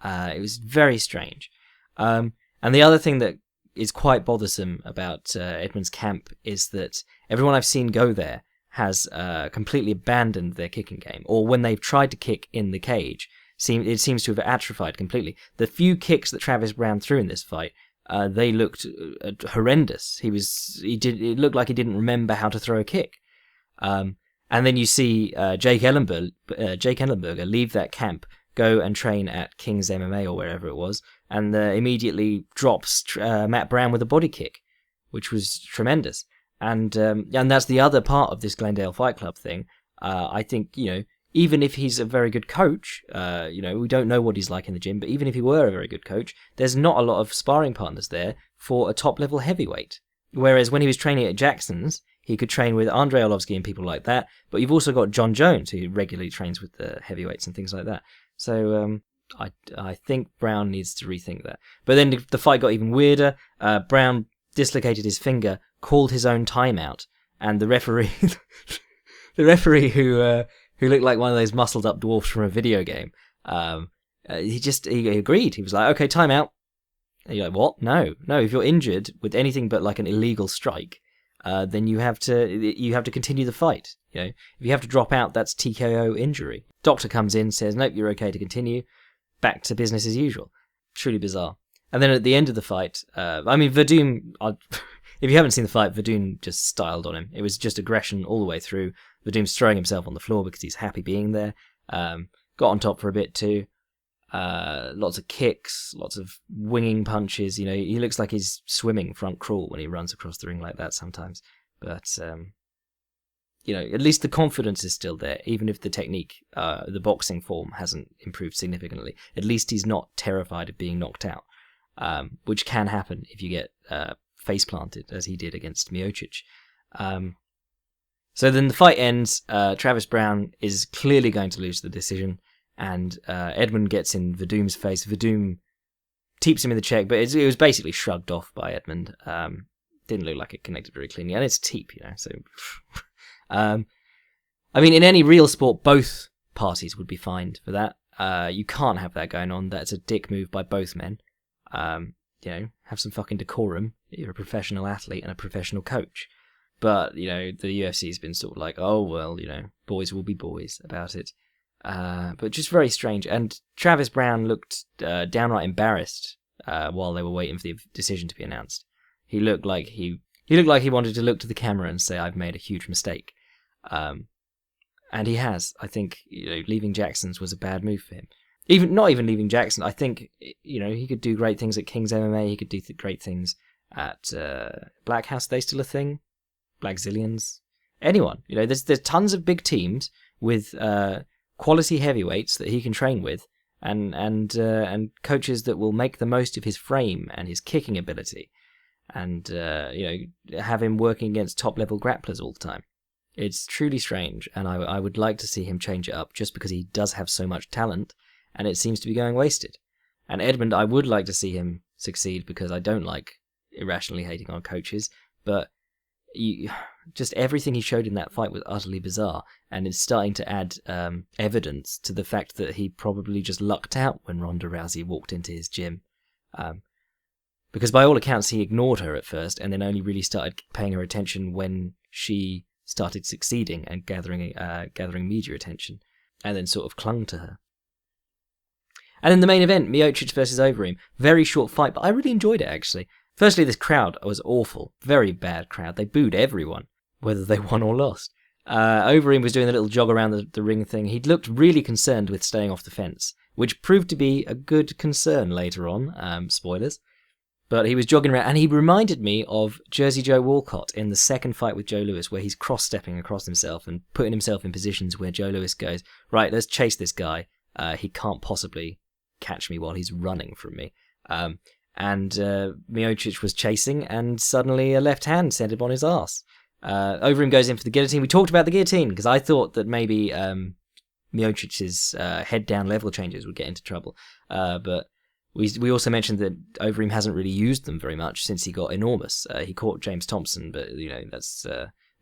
It was very strange. And the other thing that is quite bothersome about Edmund's camp is that everyone I've seen go there has completely abandoned their kicking game, or when they've tried to kick in the cage, it seems to have atrophied completely. The few kicks that Travis Browne threw in this fight, they looked horrendous. It looked like he didn't remember how to throw a kick. And then you see Jake Ellenberger leave that camp, go and train at King's MMA or wherever it was, and immediately drops Matt Browne with a body kick, which was tremendous. And that's the other part of this Glendale Fight Club thing. I think, even if he's a very good coach, we don't know what he's like in the gym, but even if he were a very good coach, there's not a lot of sparring partners there for a top-level heavyweight. Whereas when he was training at Jackson's, he could train with Andrei Arlovsky and people like that, but you've also got John Jones, who regularly trains with the heavyweights and things like that. So I think Browne needs to rethink that. But then the fight got even weirder. Browne dislocated his finger, called his own timeout, and the referee, who looked like one of those muscled up dwarfs from a video game, he agreed. He was like, okay, timeout. And you're like, what? No. If you're injured with anything but like an illegal strike, then you have to continue the fight. You know, if you have to drop out, that's TKO injury. Doctor comes in, says, nope, you're okay to continue. Back to business as usual. Truly bizarre. And then at the end of the fight, Verdun, if you haven't seen the fight, Verdun just styled on him. It was just aggression all the way through. Verdun's throwing himself on the floor because he's happy being there. Got on top for a bit too. Lots of kicks, lots of winging punches. You know, he looks like he's swimming front crawl when he runs across the ring like that sometimes. But, you know, at least the confidence is still there, even if the technique, the boxing form hasn't improved significantly. At least he's not terrified of being knocked out, which can happen if you get face planted, as he did against Miocic. So then the fight ends. Travis Browne is clearly going to lose the decision, and Edmund gets in Verdum's face. Verdum teeps him in the check, but it was basically shrugged off by Edmund. Didn't look like it connected very cleanly, and it's teep, you know. So, I mean, in any real sport, both parties would be fined for that. You can't have that going on. That's a dick move by both men. You know, have some fucking decorum. You're a professional athlete and a professional coach. But, you know, the UFC has been sort of like, oh, well, you know, boys will be boys about it. But just very strange. And Travis Browne looked downright embarrassed while they were waiting for the decision to be announced. He looked like he wanted to look to the camera and say, I've made a huge mistake. And he has. I think, you know, leaving Jackson's was a bad move for him. Not even leaving Jackson. I think, you know, he could do great things at King's MMA. He could do great things at Black House. Are they still a thing? Black Zillions? Anyone. You know, there's tons of big teams with quality heavyweights that he can train with, and coaches that will make the most of his frame and his kicking ability, and you know, have him working against top level grapplers all the time. It's truly strange, and I would like to see him change it up, just because he does have so much talent, and it seems to be going wasted. And Edmund, I would like to see him succeed, because I don't like irrationally hating on coaches, but just everything he showed in that fight was utterly bizarre, and it's starting to add evidence to the fact that he probably just lucked out when Ronda Rousey walked into his gym. Because by all accounts, he ignored her at first, and then only really started paying her attention when she started succeeding and gathering media attention, and then sort of clung to her. And in the main event, Miocic versus Overeem. Very short fight, but I really enjoyed it, actually. Firstly, this crowd was awful. Very bad crowd. They booed everyone, whether they won or lost. Overeem was doing a little jog around the ring thing. He'd looked really concerned with staying off the fence, which proved to be a good concern later on. Spoilers. But he was jogging around, and he reminded me of Jersey Joe Walcott in the second fight with Joe Louis, where he's cross-stepping across himself and putting himself in positions where Joe Louis goes, right, let's chase this guy. He can't possibly catch me while he's running from me. And Miocic was chasing, and suddenly a left hand sent him on his arse. Overeem goes in for the guillotine. We talked about the guillotine, because I thought that maybe Miocic's head-down level changes would get into trouble. But we also mentioned that Overeem hasn't really used them very much since he got enormous. He caught James Thompson, but you know that's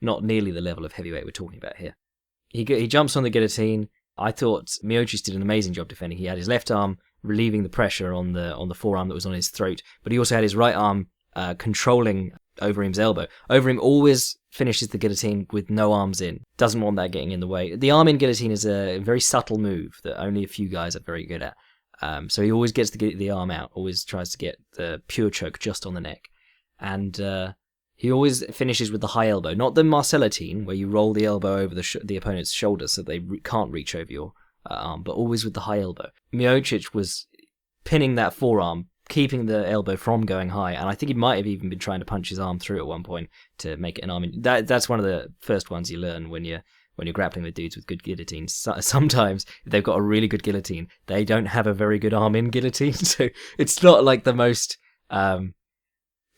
not nearly the level of heavyweight we're talking about here. He jumps on the guillotine. I thought Miocic did an amazing job defending. He had his left arm relieving the pressure on the forearm that was on his throat, but he also had his right arm controlling Overeem's elbow. Overeem always finishes the guillotine with no arms in. Doesn't want that getting in the way. The arm in guillotine is a very subtle move that only a few guys are very good at. So he always gets the arm out, always tries to get the pure choke just on the neck. And he always finishes with the high elbow, not the Marcellotine, where you roll the elbow over the opponent's shoulder so they can't reach over your arm, but always with the high elbow. Miocic was pinning that forearm, keeping the elbow from going high, and I think he might have even been trying to punch his arm through at one point to make it an arm. That's one of the first ones you learn when you're grappling with dudes with good guillotines. Sometimes if they've got a really good guillotine, they don't have a very good arm in guillotine, so it's not like the most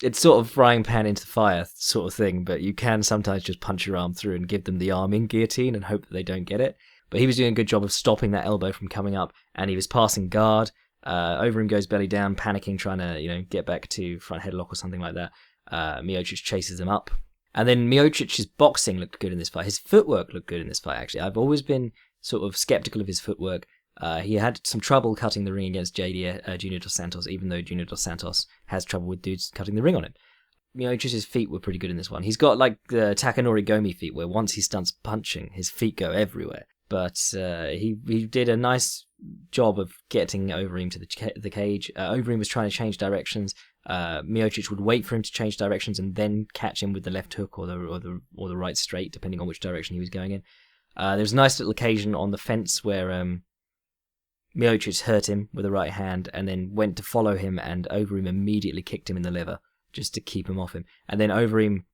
it's sort of frying pan into fire sort of thing, but you can sometimes just punch your arm through and give them the arm in guillotine and hope that they don't get it. But he was doing a good job of stopping that elbow from coming up, and he was passing guard. Overeem goes belly down, panicking, trying to get back to front headlock or something like that. Miocic chases him up. And then Miocic's boxing looked good in this fight. His footwork looked good in this fight, actually. I've always been sort of skeptical of his footwork. He had some trouble cutting the ring against Junior Dos Santos, even though Junior Dos Santos has trouble with dudes cutting the ring on him. Miocic's feet were pretty good in this one. He's got like the Takanori Gomi feet, where once he starts punching, his feet go everywhere. But he did a nice job of getting Overeem to the cage. Overeem was trying to change directions. Miocic would wait for him to change directions and then catch him with the left hook or the right straight, depending on which direction he was going in. There was a nice little occasion on the fence where Miocic hurt him with the right hand and then went to follow him, and Overeem immediately kicked him in the liver just to keep him off him. And then Overeem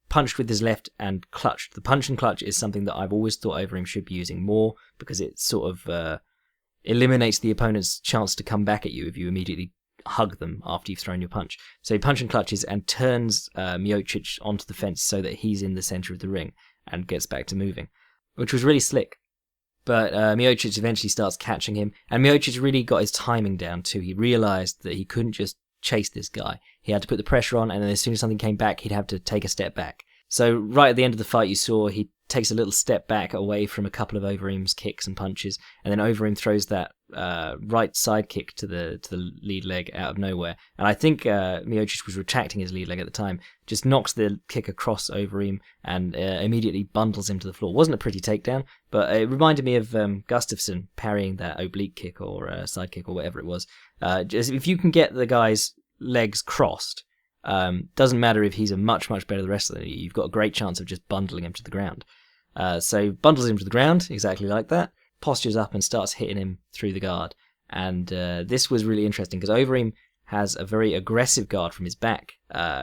punched with his left and clutched. The punch and clutch is something that I've always thought Overeem should be using more, because it sort of eliminates the opponent's chance to come back at you if you immediately hug them after you've thrown your punch. So he punch and clutches and turns Miocic onto the fence so that he's in the center of the ring and gets back to moving, which was really slick. But Miocic eventually starts catching him, and Miocic really got his timing down too. He realized that he couldn't just chase this guy. He had to put the pressure on, and then as soon as something came back, he'd have to take a step back. So right at the end of the fight, you saw he takes a little step back away from a couple of Overeem's kicks and punches, and then Overeem throws that right side kick to the lead leg out of nowhere. And I think Miocic was retracting his lead leg at the time, just knocks the kick across Overeem and immediately bundles him to the floor. Wasn't a pretty takedown, but it reminded me of Gustafsson parrying that oblique kick or side kick or whatever it was. Just if you can get the guy's legs crossed, doesn't matter if he's a much better wrestler than you, you've got a great chance of just bundling him to the ground. So bundles him to the ground, exactly like that, postures up and starts hitting him through the guard. And this was really interesting because Overeem has a very aggressive guard from his back.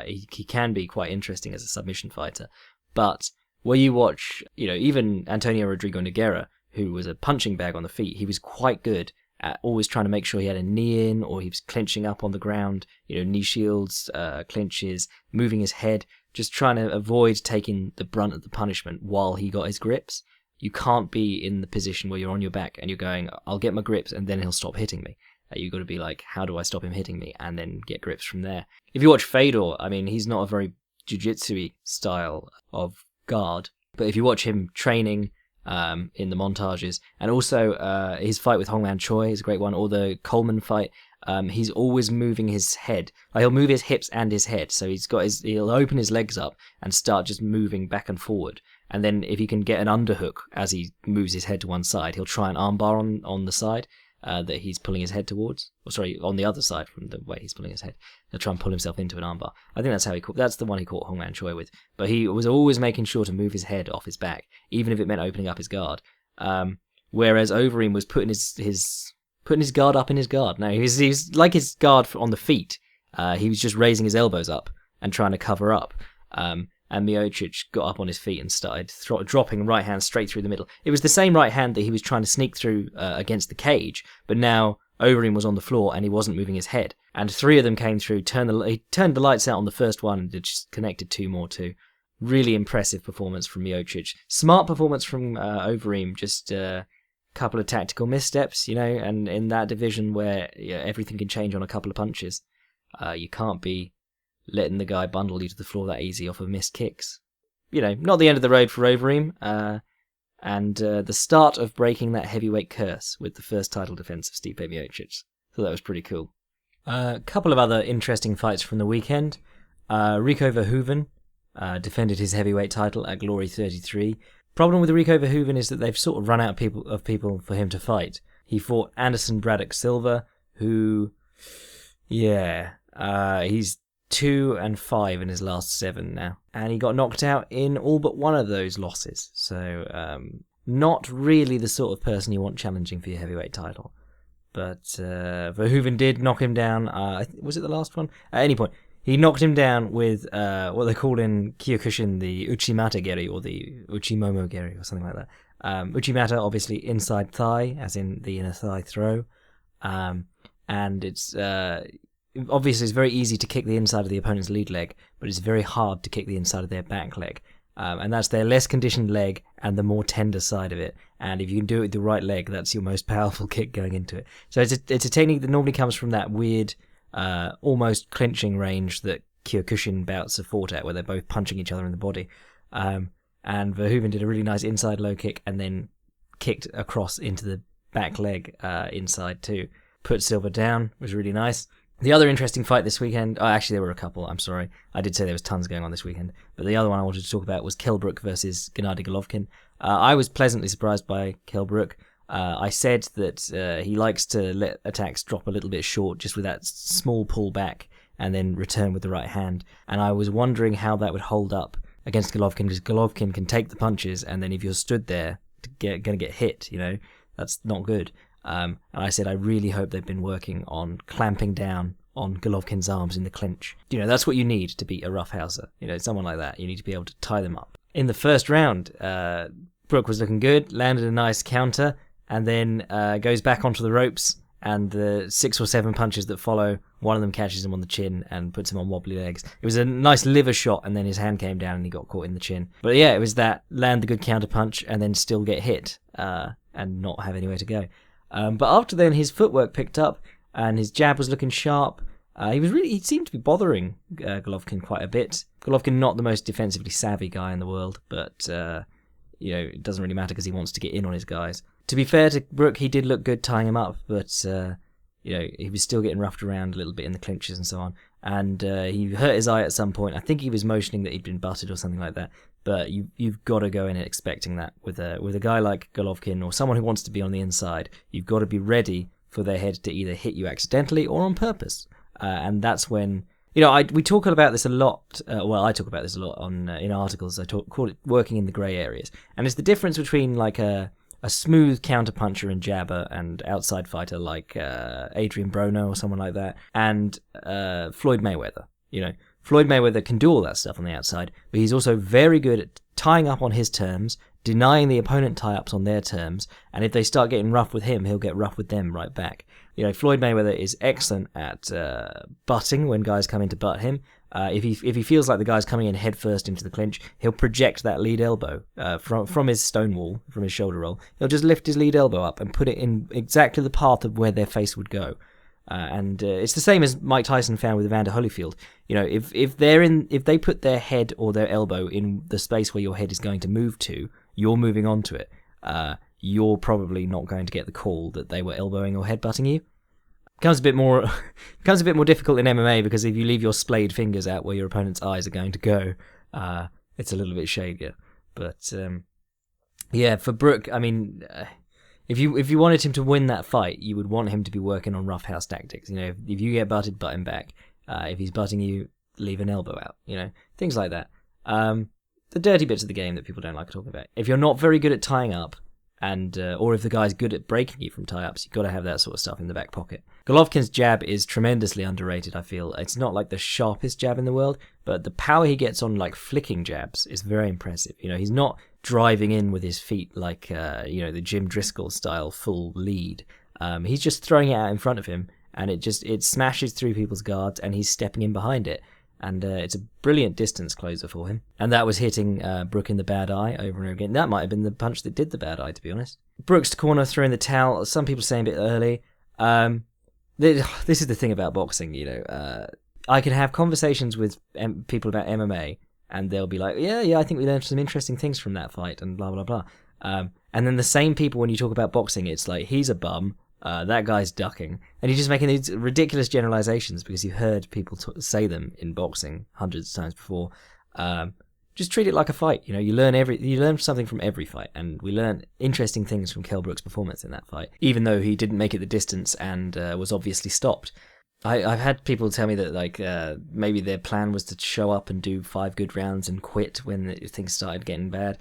He can be quite interesting as a submission fighter. But where you watch, even Antonio Rodrigo Nogueira, who was a punching bag on the feet, he was quite good at always trying to make sure he had a knee in, or he was clinching up on the ground, knee shields, clinches, moving his head, just trying to avoid taking the brunt of the punishment while he got his grips. You can't be in the position where you're on your back and you're going, I'll get my grips and then he'll stop hitting me. You've got to be like, how do I stop him hitting me? And then get grips from there. If you watch Fedor, he's not a very jiu-jitsu-y style of guard, but if you watch him training in the montages, and also his fight with Hongman Choi is a great one, or the Coleman fight, he's always moving his head. He'll move his hips and his head, so he'll open his legs up and start just moving back and forward. And then if he can get an underhook as he moves his head to one side, he'll try an armbar on the side that he's pulling his head towards. On the other side from the way he's pulling his head. He'll try and pull himself into an armbar. I think that's the one he caught Hongman Choi with. But he was always making sure to move his head off his back, even if it meant opening up his guard. Whereas Overeem was putting his guard up in his guard. No, he was like his guard on the feet. He was just raising his elbows up and trying to cover up. And Miocic got up on his feet and started dropping right hand straight through the middle. It was the same right hand that he was trying to sneak through against the cage, but now Overeem was on the floor and he wasn't moving his head. And three of them came through, he turned the lights out on the first one and just connected two more too. Really impressive performance from Miocic. Smart performance from Overeem, just a couple of tactical missteps, and in that division where everything can change on a couple of punches, you can't be letting the guy bundle you to the floor that easy off of missed kicks. Not the end of the road for Overeem, and the start of breaking that heavyweight curse with the first title defense of Stipe Miocic. So that was pretty cool. A couple of other interesting fights from the weekend. Rico Verhoeven defended his heavyweight title at Glory 33. Problem with Rico Verhoeven is that they've sort of run out of people for him to fight. He fought Anderson Braddock Silva, who, he's 2-5 in his last 7 now, and he got knocked out in all but one of those losses. So not really the sort of person you want challenging for your heavyweight title. But Verhoeven did knock him down. Was it the last one? At any point, he knocked him down with what they call in Kyokushin the Uchimata Geri or the Uchimomo Geri or something like that. Uchimata, obviously inside thigh, as in the inner thigh throw, and it's obviously it's very easy to kick the inside of the opponent's lead leg, but it's very hard to kick the inside of their back leg. And that's their less conditioned leg and the more tender side of it. And if you can do it with the right leg, that's your most powerful kick going into it. So it's a technique that normally comes from that weird, almost clinching range that Kyokushin bouts are fought at, where they're both punching each other in the body. And Verhoeven did a really nice inside low kick and then kicked across into the back leg inside too. Put Silva down, was really nice. The other interesting fight this weekend, actually there were a couple, I'm sorry. I did say there was tons going on this weekend. But the other one I wanted to talk about was Brook versus Gennady Golovkin. I was pleasantly surprised by Brook. I said that he likes to let attacks drop a little bit short just with that small pull back and then return with the right hand. And I was wondering how that would hold up against Golovkin, because Golovkin can take the punches, and then if you're stood there, going to get hit, that's not good. And I said I really hope they've been working on clamping down on Golovkin's arms in the clinch. That's what you need to beat a roughhouser. Someone like that. You need to be able to tie them up. In the first round, Brook was looking good, landed a nice counter, and then goes back onto the ropes, and the 6 or 7 punches that follow, one of them catches him on the chin and puts him on wobbly legs. It was a nice liver shot, and then his hand came down and he got caught in the chin. But yeah, it was that land the good counter punch and then still get hit and not have anywhere to go. But after then, his footwork picked up and his jab was looking sharp. He seemed to be bothering Golovkin quite a bit. Golovkin, not the most defensively savvy guy in the world, but it doesn't really matter because he wants to get in on his guys. To be fair to Brook, he did look good tying him up, but he was still getting roughed around a little bit in the clinches and so on. And he hurt his eye at some point. I think he was motioning that he'd been butted or something like that. But you've got to go in expecting that with a guy like Golovkin or someone who wants to be on the inside. You've got to be ready for their head to either hit you accidentally or on purpose. And that's when we talk about this a lot. I talk about this a lot in articles. Call it working in the grey areas, and it's the difference between like a smooth counterpuncher and jabber and outside fighter like Adrian Browne or someone like that, and Floyd Mayweather. Floyd Mayweather can do all that stuff on the outside, but he's also very good at tying up on his terms, denying the opponent tie-ups on their terms, and if they start getting rough with him, he'll get rough with them right back. Floyd Mayweather is excellent at butting when guys come in to butt him. If he feels like the guy's coming in head first into the clinch, he'll project that lead elbow from his stonewall, from his shoulder roll. He'll just lift his lead elbow up and put it in exactly the path of where their face would go. And it's the same as Mike Tyson found with Evander Holyfield. If they put their head or their elbow in the space where your head is going to move to, you're moving on to it. You're probably not going to get the call that they were elbowing or headbutting you. Becomes a bit more difficult in MMA because if you leave your splayed fingers out where your opponent's eyes are going to go, it's a little bit shadier. But for Brook, I mean, if you wanted him to win that fight, you would want him to be working on roughhouse tactics. If you get butted, butt him back. If he's butting you, leave an elbow out. Things like that. The dirty bits of the game that people don't like talking about. If you're not very good at tying up, and or if the guy's good at breaking you from tie-ups, you've got to have that sort of stuff in the back pocket. Golovkin's jab is tremendously underrated, I feel. It's not like the sharpest jab in the world, but the power he gets on like flicking jabs is very impressive. He's not driving in with his feet like the Jim Driscoll style full lead. He's just throwing it out in front of him, and it smashes through people's guards, and he's stepping in behind it. And it's a brilliant distance closer for him. And that was hitting Brook in the bad eye over and over again. That might have been the punch that did the bad eye, to be honest. Brook's corner throwing the towel. Some people saying a bit early. This is the thing about boxing, I can have conversations with people about MMA, and they'll be like, yeah, I think we learned some interesting things from that fight, and blah, blah, blah. And then the same people, when you talk about boxing, it's like, he's a bum. That guy's ducking, and you're just making these ridiculous generalizations because you've heard people say them in boxing hundreds of times before. Just treat it like a fight. You learn something from every fight, and we learned interesting things from Brook's performance in that fight, even though he didn't make it the distance and was obviously stopped. I've had people tell me that maybe their plan was to show up and do 5 good rounds and quit when things started getting bad.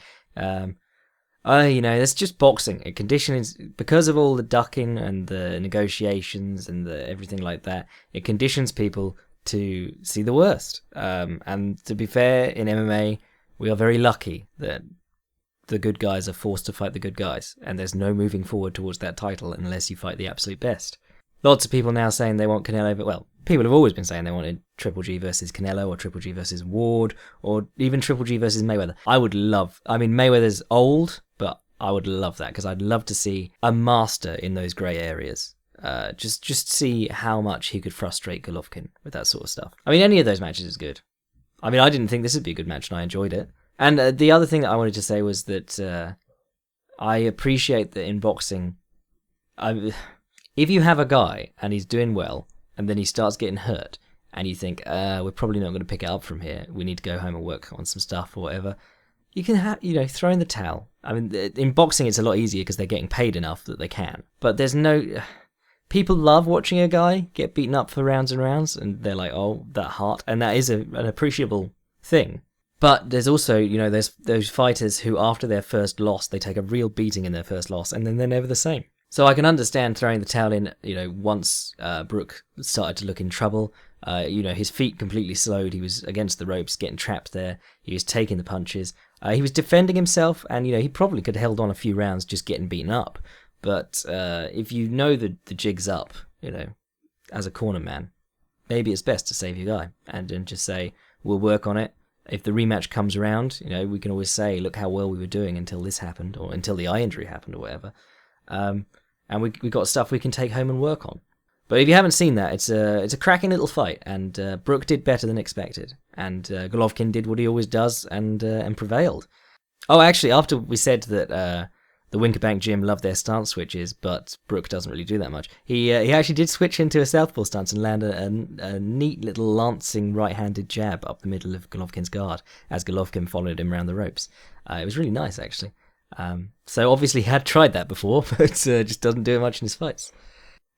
It's just boxing. It conditions, because of all the ducking and the negotiations and everything like that, it conditions people to see the worst. And to be fair, in MMA, we are very lucky that the good guys are forced to fight the good guys, and there's no moving forward towards that title unless you fight the absolute best. Lots of people now saying they want Canelo, but people have always been saying they wanted Triple G versus Canelo, or Triple G versus Ward, or even Triple G versus Mayweather. Mayweather's old, but I would love that, because I'd love to see a master in those grey areas. Just see how much he could frustrate Golovkin with that sort of stuff. Any of those matches is good. I didn't think this would be a good match, and I enjoyed it. And the other thing that I wanted to say was that I appreciate that in boxing, if you have a guy and he's doing well, and then he starts getting hurt, and you think, we're probably not going to pick it up from here. We need to go home and work on some stuff or whatever. You can throw in the towel. I mean, in boxing it's a lot easier because they're getting paid enough that they can. But there's no... People love watching a guy get beaten up for rounds and rounds, and they're like, oh, that heart. And that is an appreciable thing. But there's also, there's those fighters who, after their first loss, they take a real beating in their first loss, and then they're never the same. So I can understand throwing the towel in, once Brook started to look in trouble. His feet completely slowed. He was against the ropes, getting trapped there. He was taking the punches. He was defending himself, and, he probably could have held on a few rounds just getting beaten up. But if you know the jig's up, as a corner man, maybe it's best to save your guy and just say, we'll work on it. If the rematch comes around, we can always say, look how well we were doing until this happened, or until the eye injury happened, or whatever. And we got stuff we can take home and work on. But if you haven't seen that, it's a cracking little fight, and Brook did better than expected, and Golovkin did what he always does and prevailed. Oh, actually, after we said that the Winkerbank gym loved their stance switches, but Brook doesn't really do that much, he actually did switch into a southpaw stance and land a neat little lancing right-handed jab up the middle of Golovkin's guard as Golovkin followed him around the ropes. It was really nice, actually. So obviously he had tried that before, but just doesn't do it much in his fights.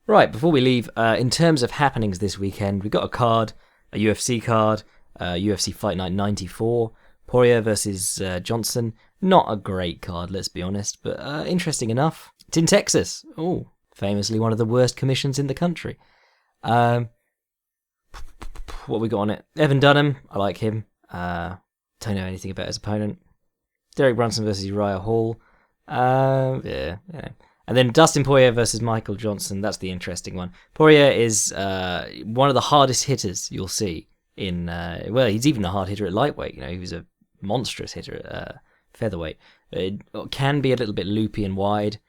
Right, before we leave, in terms of happenings this weekend, we got a card, a UFC card, UFC Fight Night 94, Poirier versus Johnson. Not a great card, let's be honest, but interesting enough. It's in Texas. Oh, famously one of the worst commissions in the country. What we got on it? Evan Dunham, I like him. Don't know anything about his opponent. Derek Brunson versus Uriah Hall. Yeah. And then Dustin Poirier versus Michael Johnson. That's the interesting one. Poirier is one of the hardest hitters you'll see in... he's even a hard hitter at lightweight. He was a monstrous hitter at featherweight. It can be a little bit loopy and wide.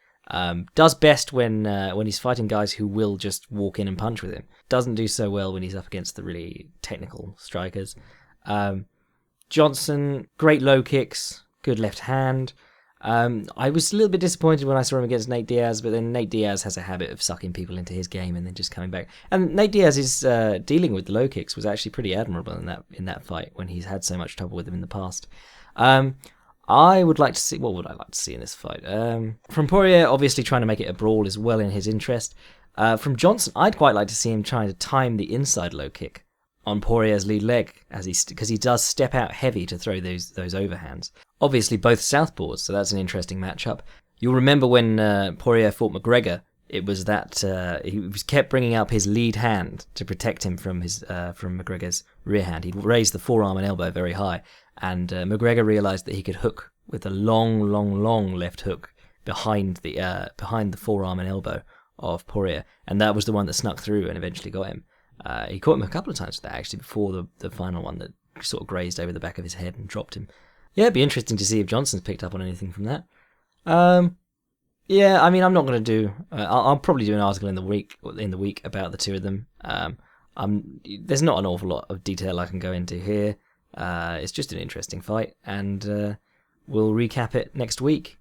Does best when he's fighting guys who will just walk in and punch with him. Doesn't do so well when he's up against the really technical strikers. Johnson, great low kicks, good left hand. I was a little bit disappointed when I saw him against Nate Diaz, but then Nate Diaz has a habit of sucking people into his game and then just coming back. And Nate Diaz's dealing with the low kicks was actually pretty admirable in that fight when he's had so much trouble with them in the past. I would like to see... What would I like to see in this fight? From Poirier, obviously trying to make it a brawl is well in his interest. From Johnson, I'd quite like to see him trying to time the inside low kick on Poirier's lead leg, because he does step out heavy to throw those overhands. Obviously, both southpaws, so that's an interesting matchup. You'll remember when Poirier fought McGregor, it was that he was kept bringing up his lead hand to protect him from McGregor's rear hand. He'd raised the forearm and elbow very high, and McGregor realised that he could hook with a long left hook behind the forearm and elbow of Poirier, and that was the one that snuck through and eventually got him. He caught him a couple of times with that, actually, before the final one that sort of grazed over the back of his head and dropped him. Yeah, it'd be interesting to see if Johnson's picked up on anything from that. Yeah, I mean, I'm not going to do... I'll probably do an article in the week about the two of them. There's not an awful lot of detail I can go into here. It's just an interesting fight, and we'll recap it next week.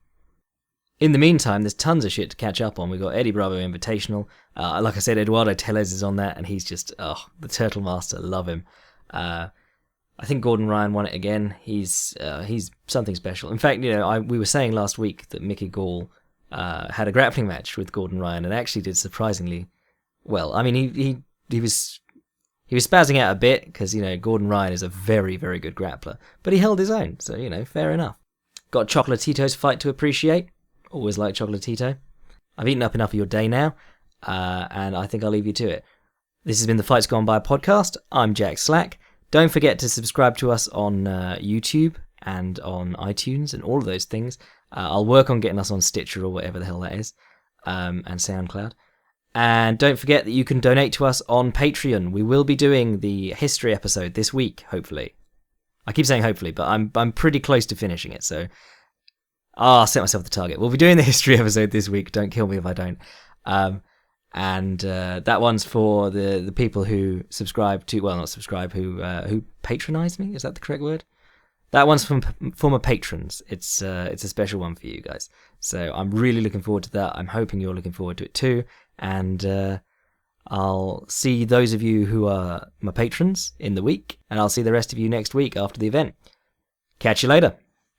In the meantime, there's tons of shit to catch up on. We've got Eddie Bravo Invitational. Like I said, Eduardo Tellez is on that, and he's just, the Turtle Master. Love him. I think Gordon Ryan won it again. He's something special. In fact, we were saying last week that Mickey Gall had a grappling match with Gordon Ryan, and actually did surprisingly well. I mean, he was spazzing out a bit because Gordon Ryan is a very, very good grappler, but he held his own, so fair enough. Got Chocolatito's fight to appreciate. Always like Chocolatito. I've eaten up enough of your day now, and I think I'll leave you to it. This has been the Fights Gone By podcast. I'm Jack Slack. Don't forget to subscribe to us on YouTube and on iTunes and all of those things. I'll work on getting us on Stitcher or whatever the hell that is, and SoundCloud. And don't forget that you can donate to us on Patreon. We will be doing the history episode this week, hopefully. I keep saying hopefully, but I'm pretty close to finishing it, so... I'll set myself the target. We'll be doing the history episode this week. Don't kill me if I don't. And that one's for the people who subscribe to... Well, not subscribe, who patronise me? Is that the correct word? That one's from former patrons. It's a special one for you guys. So I'm really looking forward to that. I'm hoping you're looking forward to it too. And I'll see those of you who are my patrons in the week, and I'll see the rest of you next week after the event. Catch you later.